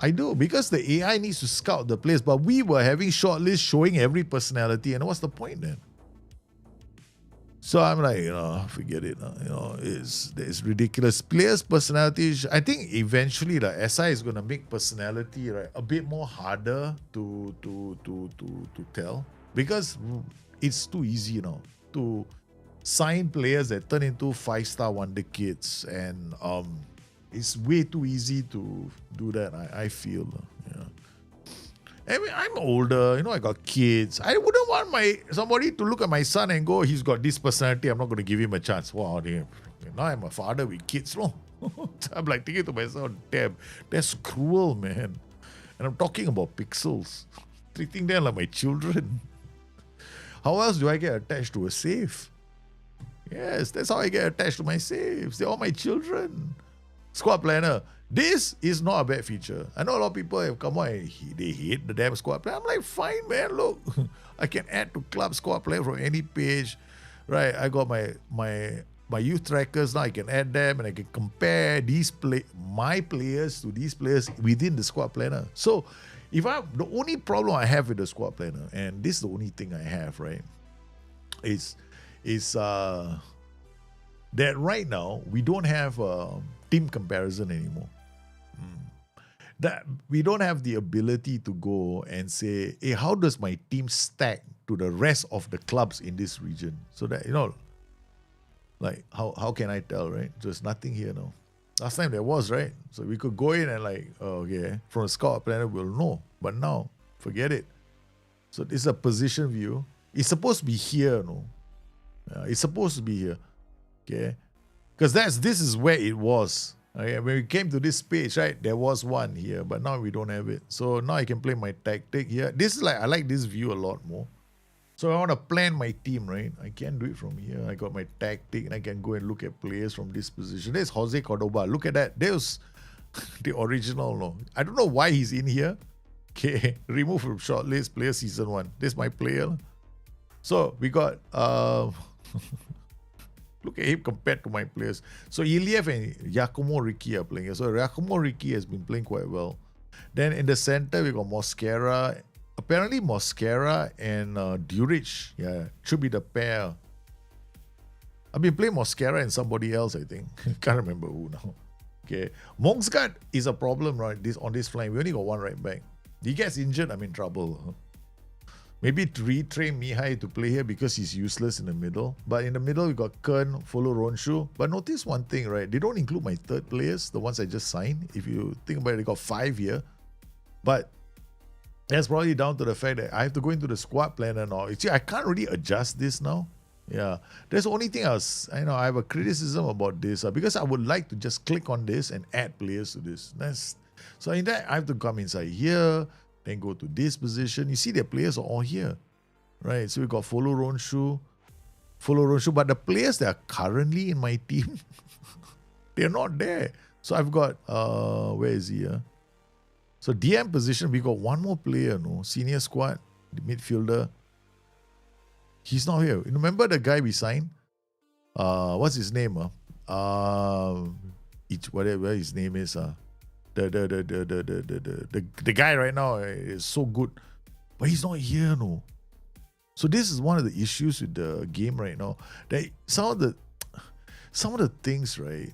I do, because the AI needs to scout the players, but we were having shortlists showing every personality, and what's the point then? So I'm like, forget it. It's ridiculous. Players' personalities, I think eventually the SI is going to make personality a bit more harder to tell, because it's too easy now to sign players that turn into 5-star wonder kids, and it's way too easy to do that. I feel. I mean, I'm older, I got kids. I wouldn't want somebody to look at my son and go, he's got this personality, I'm not going to give him a chance. Wow, damn. Now I'm a father with kids, no? I'm like thinking to myself, damn, that's cruel, man. And I'm talking about pixels, treating them like my children. How else do I get attached to a safe? Yes, that's how I get attached to my saves. They're all my children. Squad planner. This is not a bad feature. I know a lot of people have come out and they hate the damn squad planner. I'm like, fine, man. Look, I can add to club squad planner from any page, right? I got my youth trackers now. I can add them and I can compare my players to these players within the squad planner. So, the only problem I have with the squad planner, and this is the only thing I have, right, is that right now we don't have team comparison anymore. That we don't have the ability to go and say, hey, how does my team stack to the rest of the clubs in this region? So that, like how can I tell, right? There's nothing here now. Last time there was, right? So we could go in and okay, from a scout planner we'll know. But now, forget it. So this is a position view. It's supposed to be here, no? It's supposed to be here. Okay? Because this is where it was. Okay? When we came to this page, right, there was one here, but now we don't have it. So now I can play my tactic here. I like this view a lot more. So I want to plan my team, right? I can do it from here. I got my tactic and I can go and look at players from this position. There's Jose Cordoba. Look at that. There's the original, no? I don't know why he's in here. Okay, remove from shortlist, player season 1. This is my player. So we got look at him compared to my players. So Iliev and Giacomo Ricci are playing here. So Giacomo Ricci has been playing quite well. Then in the center, we got Mosquera. Apparently Mosquera and Duric, should be the pair. I've been playing Mosquera and somebody else, I think. Can't remember who now. Okay. Mongsgard is a problem, right? On this flank. We only got one right back. He gets injured, I'm in trouble. Maybe to retrain Mihai to play here because he's useless in the middle. But in the middle, we got Kern, follow Ronshu. But notice one thing, right? They don't include my third players, the ones I just signed. If you think about it, they got 5 here. But that's probably down to the fact that I have to go into the squad planner now. See, I can't really adjust this now. Yeah. That's the only thing I have a criticism about this because I would like to just click on this and add players to this. So in that, I have to come inside here, then go to this position. You see the players are all here, right? So we got follow Ronshu, but the players that are currently in my team, they're not there. So I've got, where is he? So DM position, we got one more player, no? Senior squad, the midfielder. He's not here. You remember the guy we signed? What's his name? Whatever his name is. The guy right now is so good, but he's not here, no. So this is one of the issues with the game right now. That some of the things, right?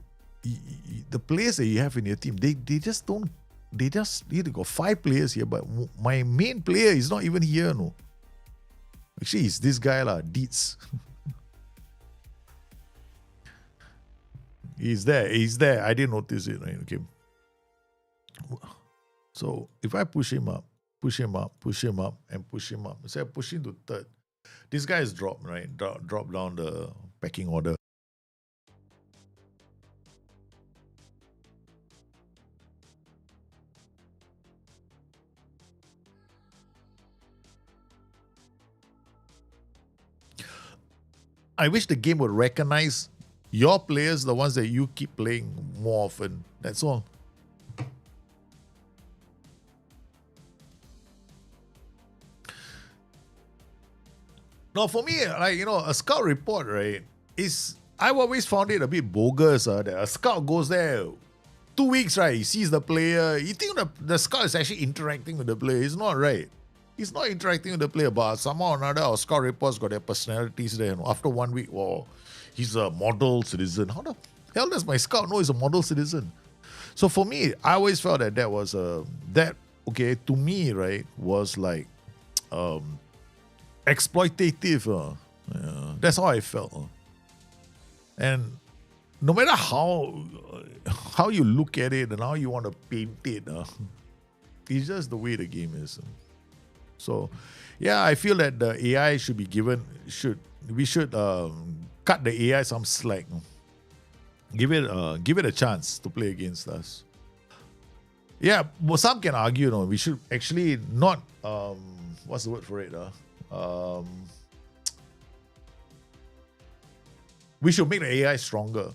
The players that you have in your team, they just don't. They just need to go 5 players here, but my main player is not even here, no. Actually, it's this guy lah, Dietz. He's there. I didn't notice it, right? Okay. So if I push him up, and push him up, say I push him to third, This guy is dropped, right? Drop down the pecking order. I wish the game would recognize your players, the ones that you keep playing more often. That's all. No, for me, like, a scout report, right, I've always found it a bit bogus that a scout goes there 2 weeks, right? He sees the player. You think the scout is actually interacting with the player. It's not, right? He's not interacting with the player, but somehow or another, our scout reports got their personalities there. After 1 week, he's a model citizen. How the hell does my scout know he's a model citizen? So for me, I always felt that was to me, right, was like exploitative. That's how I felt. And no matter how you look at it and how you want to paint it, it's just the way the game is. So, yeah, I feel that the AI should be we should cut the AI some slack. Give it a chance to play against us. Yeah, well, some can argue, we should actually not what's the word for it? We should make the AI stronger,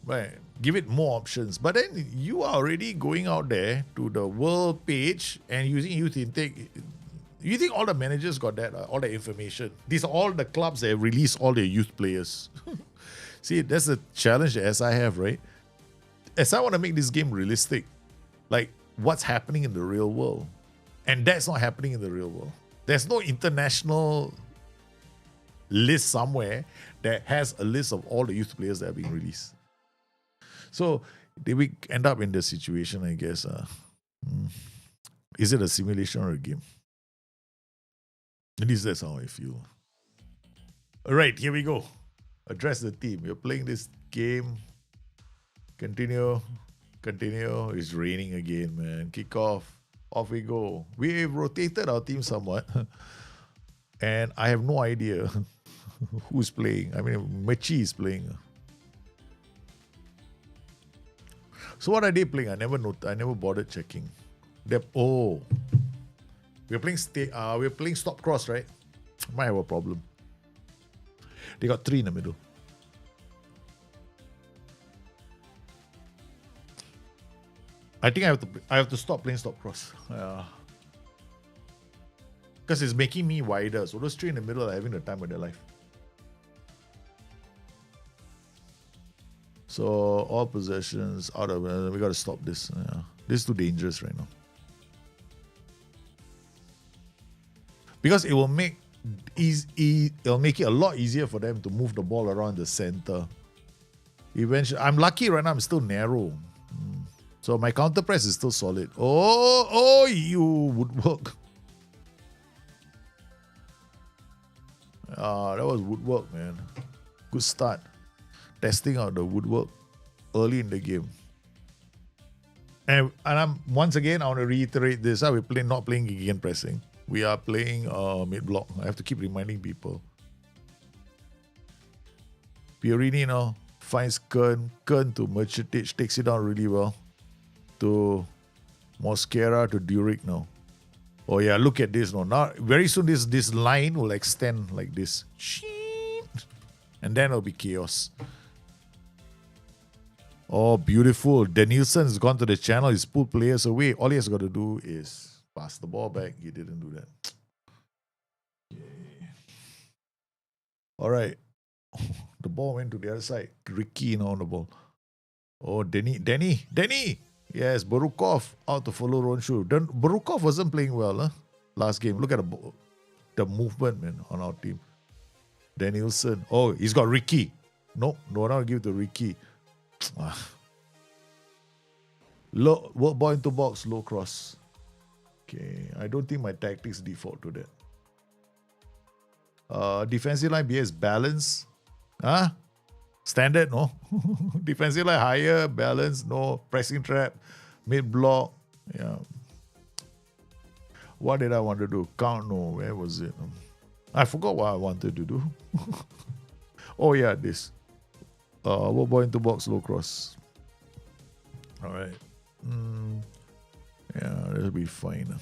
right? Give it more options. But then you are already going out there to the world page and using youth intake. You think all the managers got that, all the information? These are all the clubs that have released all their youth players. See, that's the challenge that SI have, right? SI want to make this game realistic, like what's happening in the real world. And that's not happening in the real world. There's no international list somewhere that has a list of all the youth players that are being released. So we end up in the situation, I guess. Is it a simulation or a game? At least that's how I feel. All right, here we go. Address the team. We're playing this game. Continue. It's raining again, man. Kick off. Off we go. We've rotated our team somewhat. And I have no idea who's playing. I mean, Mechi is playing. So what are they playing? I never bothered checking. We're playing stop cross, right? Might have a problem. They got 3 in the middle. I think I have to stop playing stop cross. Because it's making me wider. So those 3 in the middle are having the time of their life. So all possessions out of we gotta stop this. This is too dangerous right now. Because it will make it'll make it a lot easier for them to move the ball around the center. Eventually, I'm lucky right now. I'm still narrow, so my counter press is still solid. You woodwork. That was woodwork, man. Good start. Testing out the woodwork early in the game. And I'm once again, I want to reiterate this. We're not playing gegen pressing. We are playing mid block. I have to keep reminding people. Fiorini now finds Kern to Mercetic, takes it down really well. To Mosquera to Duric now. Oh yeah, look at this now. Now very soon this line will extend like this. And then it'll be chaos. Oh, beautiful. Danielson's gone to the channel. He's pulled players away. All he has got to do is pass the ball back. He didn't do that. Okay. All right. The ball went to the other side. Ricky now on the ball. Oh, Denny. Yes, Barukov out to follow Ronshu. Barukov wasn't playing well last game. Look at the movement, man, on our team. Danielson. Oh, he's got Ricky. No, I'll give it to Ricky. Low work ball into box, low cross. Okay, I don't think my tactics default to that. Defensive line BS balance. Standard, no. Defensive line higher, balance, no. Pressing trap, mid block. Yeah. What did I want to do? Count, no. Where was it? I forgot what I wanted to do. Oh yeah, this. What ball into box, low cross. All right. Yeah, that'll be fine.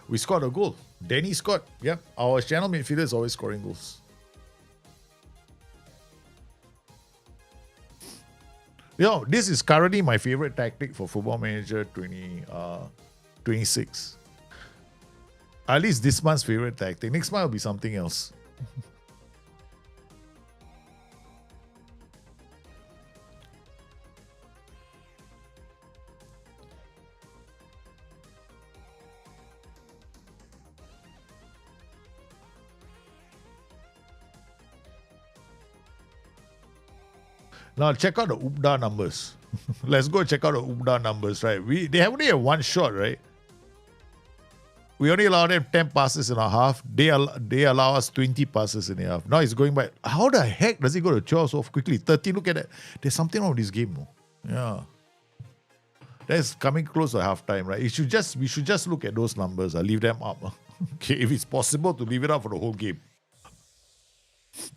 We scored a goal. Danny scored. Yep. Our channel midfielder is always scoring goals. This is currently my favorite tactic for Football Manager 26. At least this month's favorite tactic. Next month will be something else. Now check out the UBDA numbers. Let's go check out the UBDA numbers, right? They only have one shot, right? We only allow them 10 passes in a half. They allow us 20 passes in a half. Now it's going by. How the heck does he go to 12 so quickly? 13, look at that. There's something wrong with this game, no? Yeah. That's coming close to halftime, right? We should just look at those numbers. Leave them up. Okay, if it's possible to leave it up for the whole game.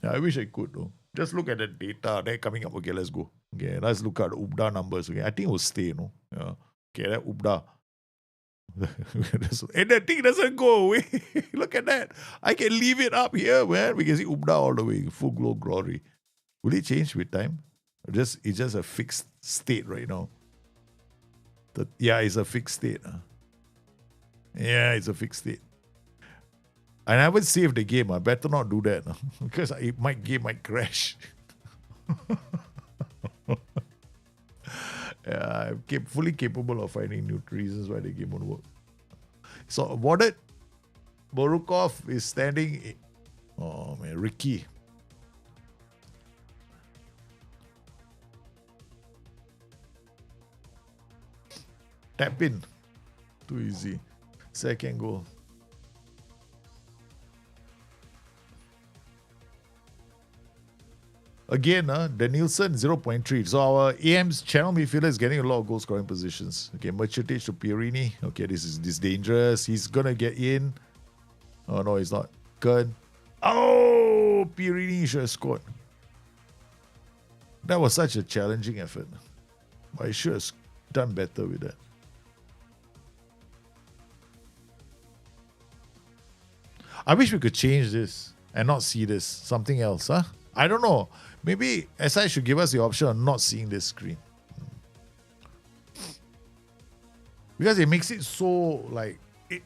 Yeah, I wish I could, though. Just look at the data. They're coming up. Okay, let's go. Okay, let's look at the UBDA numbers. Okay, I think it will stay, no? Yeah. Okay, that UBDA. And that thing doesn't go away. Look at that. I can leave it up here, man. We can see UBDA all the way. Full glory. Will it change with time? It's just a fixed state right now. Yeah, it's a fixed state. Yeah, it's a fixed state. I haven't saved the game. I better not do that because game might crash. Yeah, I'm fully capable of finding new reasons why the game won't work. So awarded. Borukov is standing. Oh man, Ricky. Tap in. Too easy. Second goal. Again, Danielson 0.3. So our AM's channel midfielder is getting a lot of goal scoring positions. Okay, Mercedes to Pierini. Okay, this is dangerous. He's gonna get in. Oh no, he's not. Kern. Oh, Pierini should have scored. That was such a challenging effort. I should have done better with that. I wish we could change this and not see this. Something else, huh? I don't know. Maybe SI should give us the option of not seeing this screen. Because it makes it so like it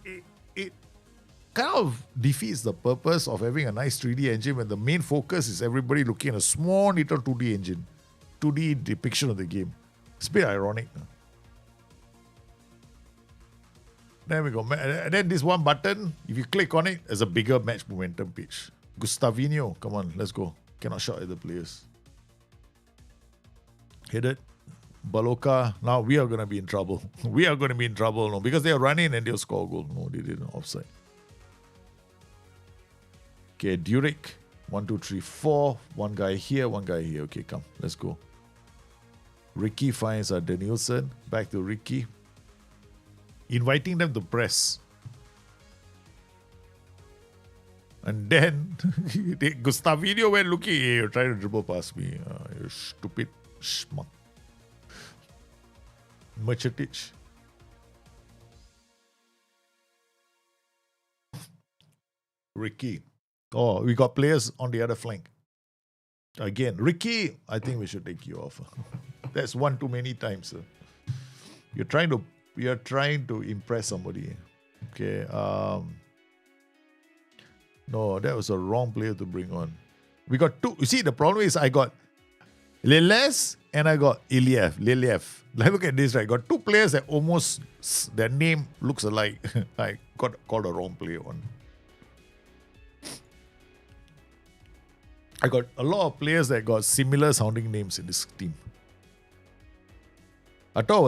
kind of defeats the purpose of having a nice 3D engine when the main focus is everybody looking at a small little 2D engine. 2D depiction of the game. It's a bit ironic. There we go. And then this one button, if you click on it, there's a bigger match momentum page. Gustavinho, come on, let's go. Cannot shout at the players. Hit it. Baloka. Now we are going to be in trouble. We are going to be in trouble. No, because they'll run in and they'll score a goal. No, they didn't. Offside. Okay, Durek. 1, 2, 3, 4. One guy here, one guy here. Okay, come. Let's go. Ricky finds Danielson. Back to Ricky. Inviting them to press. And then Gustavinho went looking, hey, you're trying to dribble past me. You stupid schmuck. Mercetic. Ricky. Oh, we got players on the other flank. Again, Ricky, I think we should take you off. That's one too many times. Sir. You're trying to impress somebody. Okay. No, that was a wrong player to bring on. We got two. You see, the problem is I got Liles and I got Iliev. Like, look at this, right? Got two players that almost, their name looks alike. I got called a wrong player on. I got a lot of players that got similar sounding names in this team. I thought it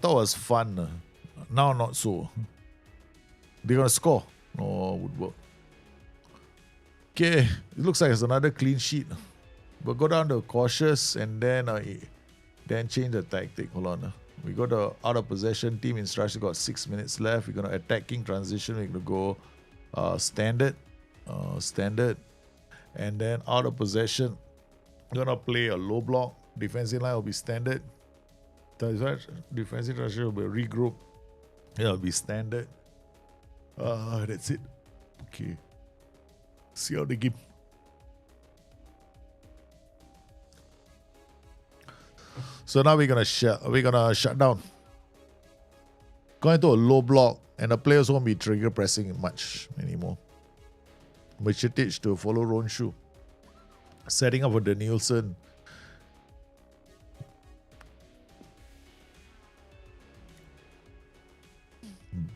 was fun. Now not so. They're gonna score. No, would work. Okay, it looks like it's another clean sheet. But go down to cautious and then change the tactic. Hold on. We got the out of possession team instruction. Got 6 minutes left. We're gonna attacking transition. We're gonna go standard, and then out of possession, gonna play a low block. Defensive line will be standard. Defensive structure will be regroup. It'll be standard. That's it. Okay. See how they game. So now we're gonna shut down. Going to a low block, and the players won't be trigger pressing much anymore. Michitic to follow Ronshu. Setting up for the Nielsen.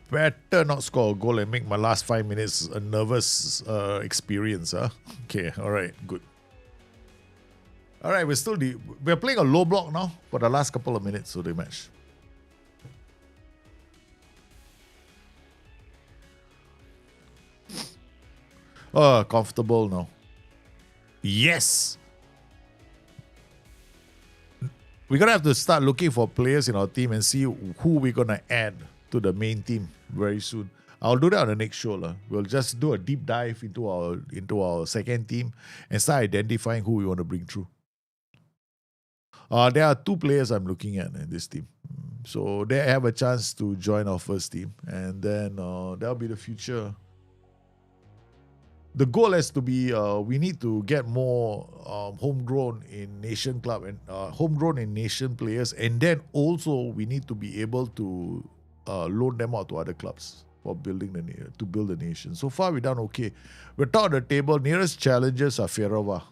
Better not score a goal and make my last 5 minutes a nervous experience. Huh? Okay, alright, good. Alright, we're playing a low block now for the last couple of minutes of the match. Comfortable now. Yes! We're gonna have to start looking for players in our team and see who we're gonna add to the main team very soon. I'll do that on the next show. We'll just do a deep dive into our second team and start identifying who we want to bring through. There are 2 players I'm looking at in this team. So they have a chance to join our first team. And then that'll be the future. The goal has to be we need to get more homegrown in nation club and homegrown in nation players. And then also we need to be able to loan them out to other clubs for build the nation. So far we've done okay. We're top of the table. Nearest challenges are Ferrova.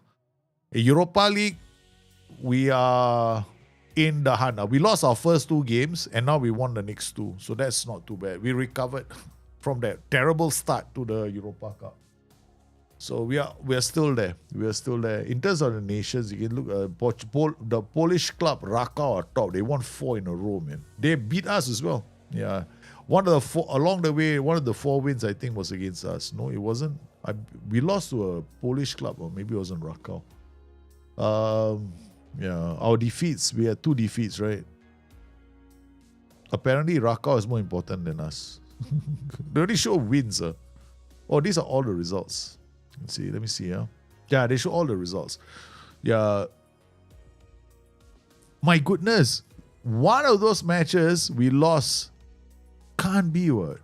In Europa League, we are in the hunt. We lost our first 2 games and now we won the next 2. So that's not too bad. We recovered from that terrible start to the Europa Cup. So we are still there. We are still there. In terms of the nations, you can look the Polish club Rakau are top. They won 4 in a row, man. They beat us as well. Yeah. Along the way, one of the 4 wins I think was against us. No, it wasn't. We lost to a Polish club, or maybe it wasn't Rakau. Yeah, our defeats, we had 2 defeats, right? Apparently Rakau is more important than us. They only show wins. Oh, these are all the results. Let me see. Yeah, they show all the results. Yeah. My goodness. One of those matches we lost. Can't be what?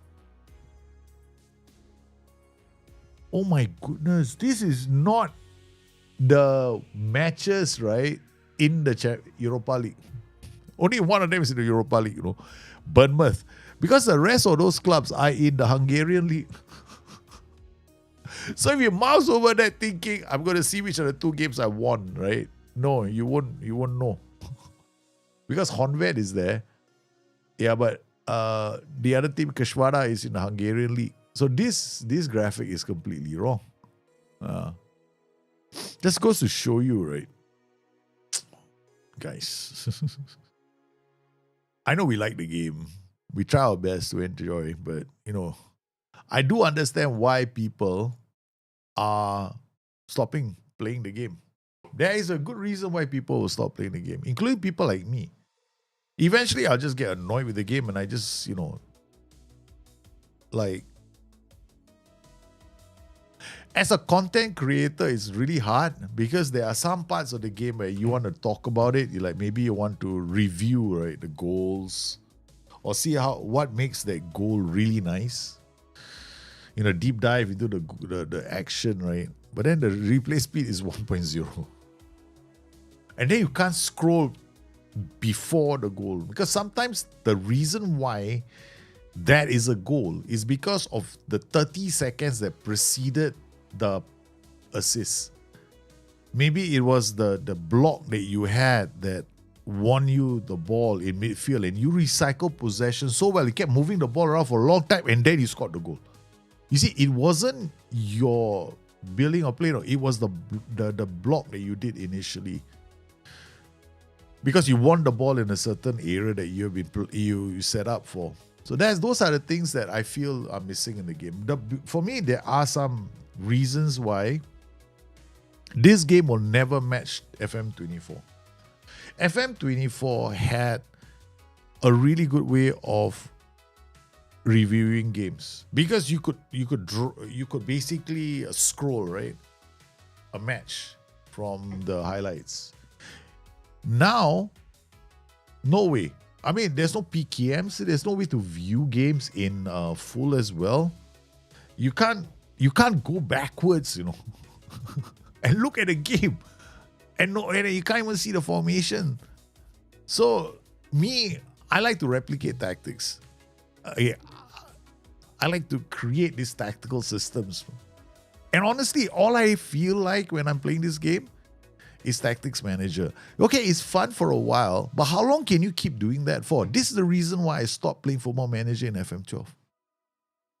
Oh my goodness. This is not the matches, right? In the Europa League. Only one of them is in the Europa League, you know. Bournemouth. Because the rest of those clubs are in the Hungarian league. So if you mouse over that thinking, I'm going to see which of the 2 games I won, right? No, you won't know. Because Honvéd is there. Yeah, but the other team, Kashwada, is in the Hungarian league. So this graphic is completely wrong. Just goes to show you, right? Guys. I know we like the game. We try our best to enjoy, but, you know, I do understand why people are stopping playing the game. There is a good reason why people will stop playing the game, including people like me. Eventually, I'll just get annoyed with the game and I just, you know, like, as a content creator, it's really hard because there are some parts of the game where you want to talk about it. Maybe you want to review, right, the goals or see what makes that goal really nice. You know, deep dive into the action, right? But then the replay speed is 1.0. And then you can't scroll before the goal. Because sometimes the reason why that is a goal is because of the 30 seconds that preceded the assist. Maybe it was the block that you had that won you the ball in midfield and you recycled possession so well. You kept moving the ball around for a long time and then you scored the goal. You see, it wasn't your building or play, no, it was the block that you did initially. Because you won the ball in a certain area that you set up for. So those are the things that I feel are missing in the game. For me, there are some reasons why this game will never match FM24. FM24 had a really good way of reviewing games because you could basically scroll, right, a match from the highlights. Now, no way. I mean, there's no PKMs. There's no way to view games in full as well. You can't go backwards, and look at the game, and you can't even see the formation. So I like to replicate tactics. I like to create these tactical systems. And honestly, all I feel like when I'm playing this game is Tactics Manager. Okay, it's fun for a while, but how long can you keep doing that for? This is the reason why I stopped playing Football Manager in FM12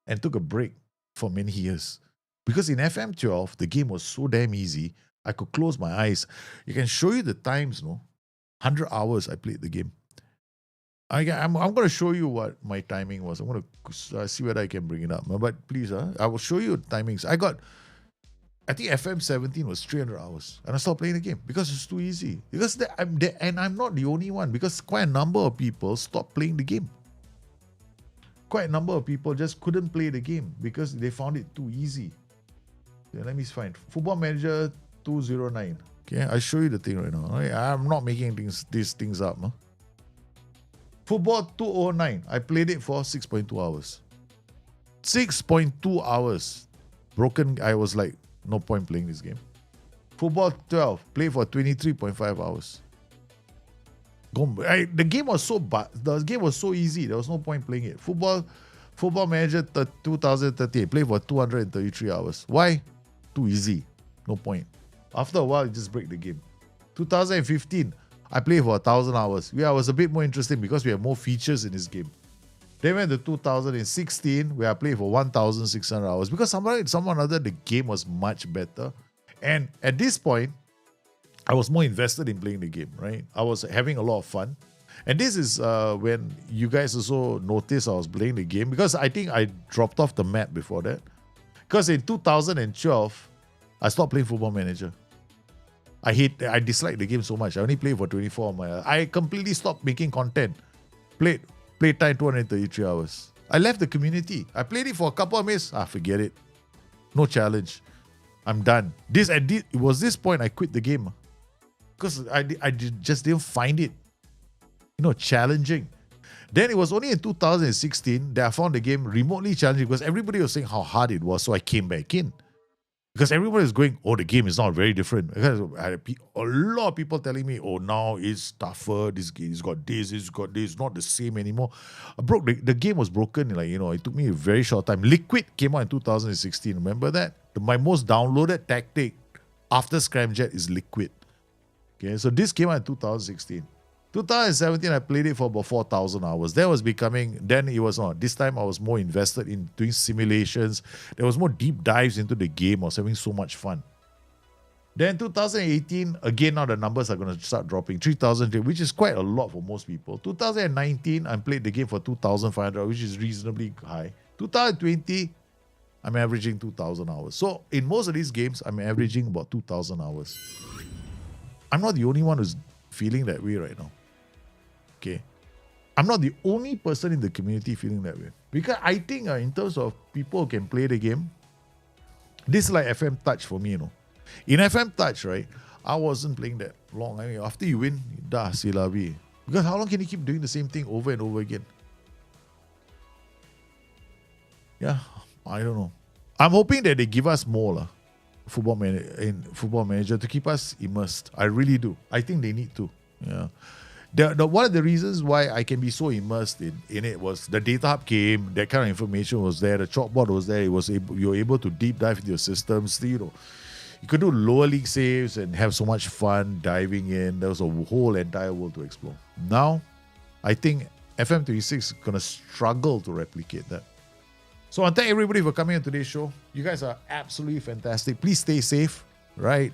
and took a break for many years. Because in FM12, the game was so damn easy, I could close my eyes. You can show you the times, 100 hours I played the game. I'm going to show you what my timing was. I'm going to see whether I can bring it up. But please, I will show you timings. I think FM17 was 300 hours. And I stopped playing the game because it's too easy. Because I'm not the only one. Because quite a number of people stopped playing the game. Quite a number of people just couldn't play the game because they found it too easy. Yeah, let me find Football Manager 209. Okay, I'll show you the thing right now. I'm not making these things up. Huh? Football 209. I played it for 6.2 hours. 6.2 hours. Broken. I was like, no point playing this game. Football 12. Played for 23.5 hours. The game was so easy. There was no point playing it. Football Manager 2038. Played for 233 hours. Why? Too easy. No point. After a while, you just break the game. 2015. I played for 1,000 hours. I was a bit more interested because we have more features in this game. Then went to 2016, where I played for 1,600 hours. Because someone other, the game was much better. And at this point, I was more invested in playing the game, right? I was having a lot of fun. And this is when you guys also noticed I was playing the game. Because I think I dropped off the map before that. Because in 2012, I stopped playing Football Manager. I disliked the game so much. I only played for 24 on my... I completely stopped making content. Play time 233 hours. I left the community. I played it for a couple of minutes. Forget it. No challenge. I'm done. It was this point I quit the game. Because I just didn't find it, challenging. Then it was only in 2016 that I found the game remotely challenging because everybody was saying how hard it was. So I came back in. Because everybody is going, the game is not very different. Because I had a lot of people telling me, now it's tougher. This game has got this, it's got this, not the same anymore. The game was broken. It took me a very short time. Liquid came out in 2016. Remember that? My most downloaded tactic after Scramjet is Liquid. Okay, so this came out in 2016. 2017, I played it for about 4,000 hours. This time I was more invested in doing simulations. There was more deep dives into the game. I was having so much fun. Then 2018, again, now the numbers are going to start dropping. 3,000, which is quite a lot for most people. 2019, I played the game for 2,500, which is reasonably high. 2020, I'm averaging 2,000 hours. So in most of these games, I'm averaging about 2,000 hours. I'm not the only one who's feeling that way right now. Okay, I'm not the only person in the community feeling that way. Because I think in terms of people who can play the game, this is like FM Touch for me, In FM Touch, right, I wasn't playing that long. I mean, after you win, silabi. Because how long can you keep doing the same thing over and over again? Yeah, I don't know. I'm hoping that they give us more Football Manager to keep us immersed. I really do. I think they need to. Yeah. One of the reasons why I can be so immersed in it was the data hub came, that kind of information was there, the chalkboard was there, you were able to deep dive into your systems. You could do lower league saves and have so much fun diving in. There was a whole entire world to explore. Now, I think FM26 is going to struggle to replicate that. So I thank everybody for coming on today's show. You guys are absolutely fantastic. Please stay safe, right?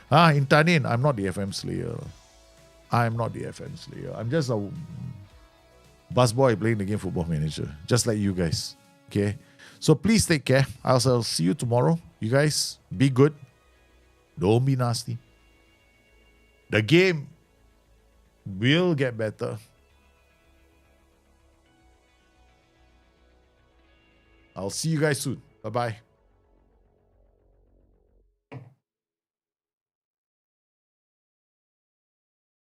In Tanin, I'm not the FM Slayer. I'm not the FM Slayer. I'm just a busboy playing the game Football Manager, just like you guys. Okay? So please take care. I'll see you tomorrow. You guys, be good. Don't be nasty. The game will get better. I'll see you guys soon. Bye bye.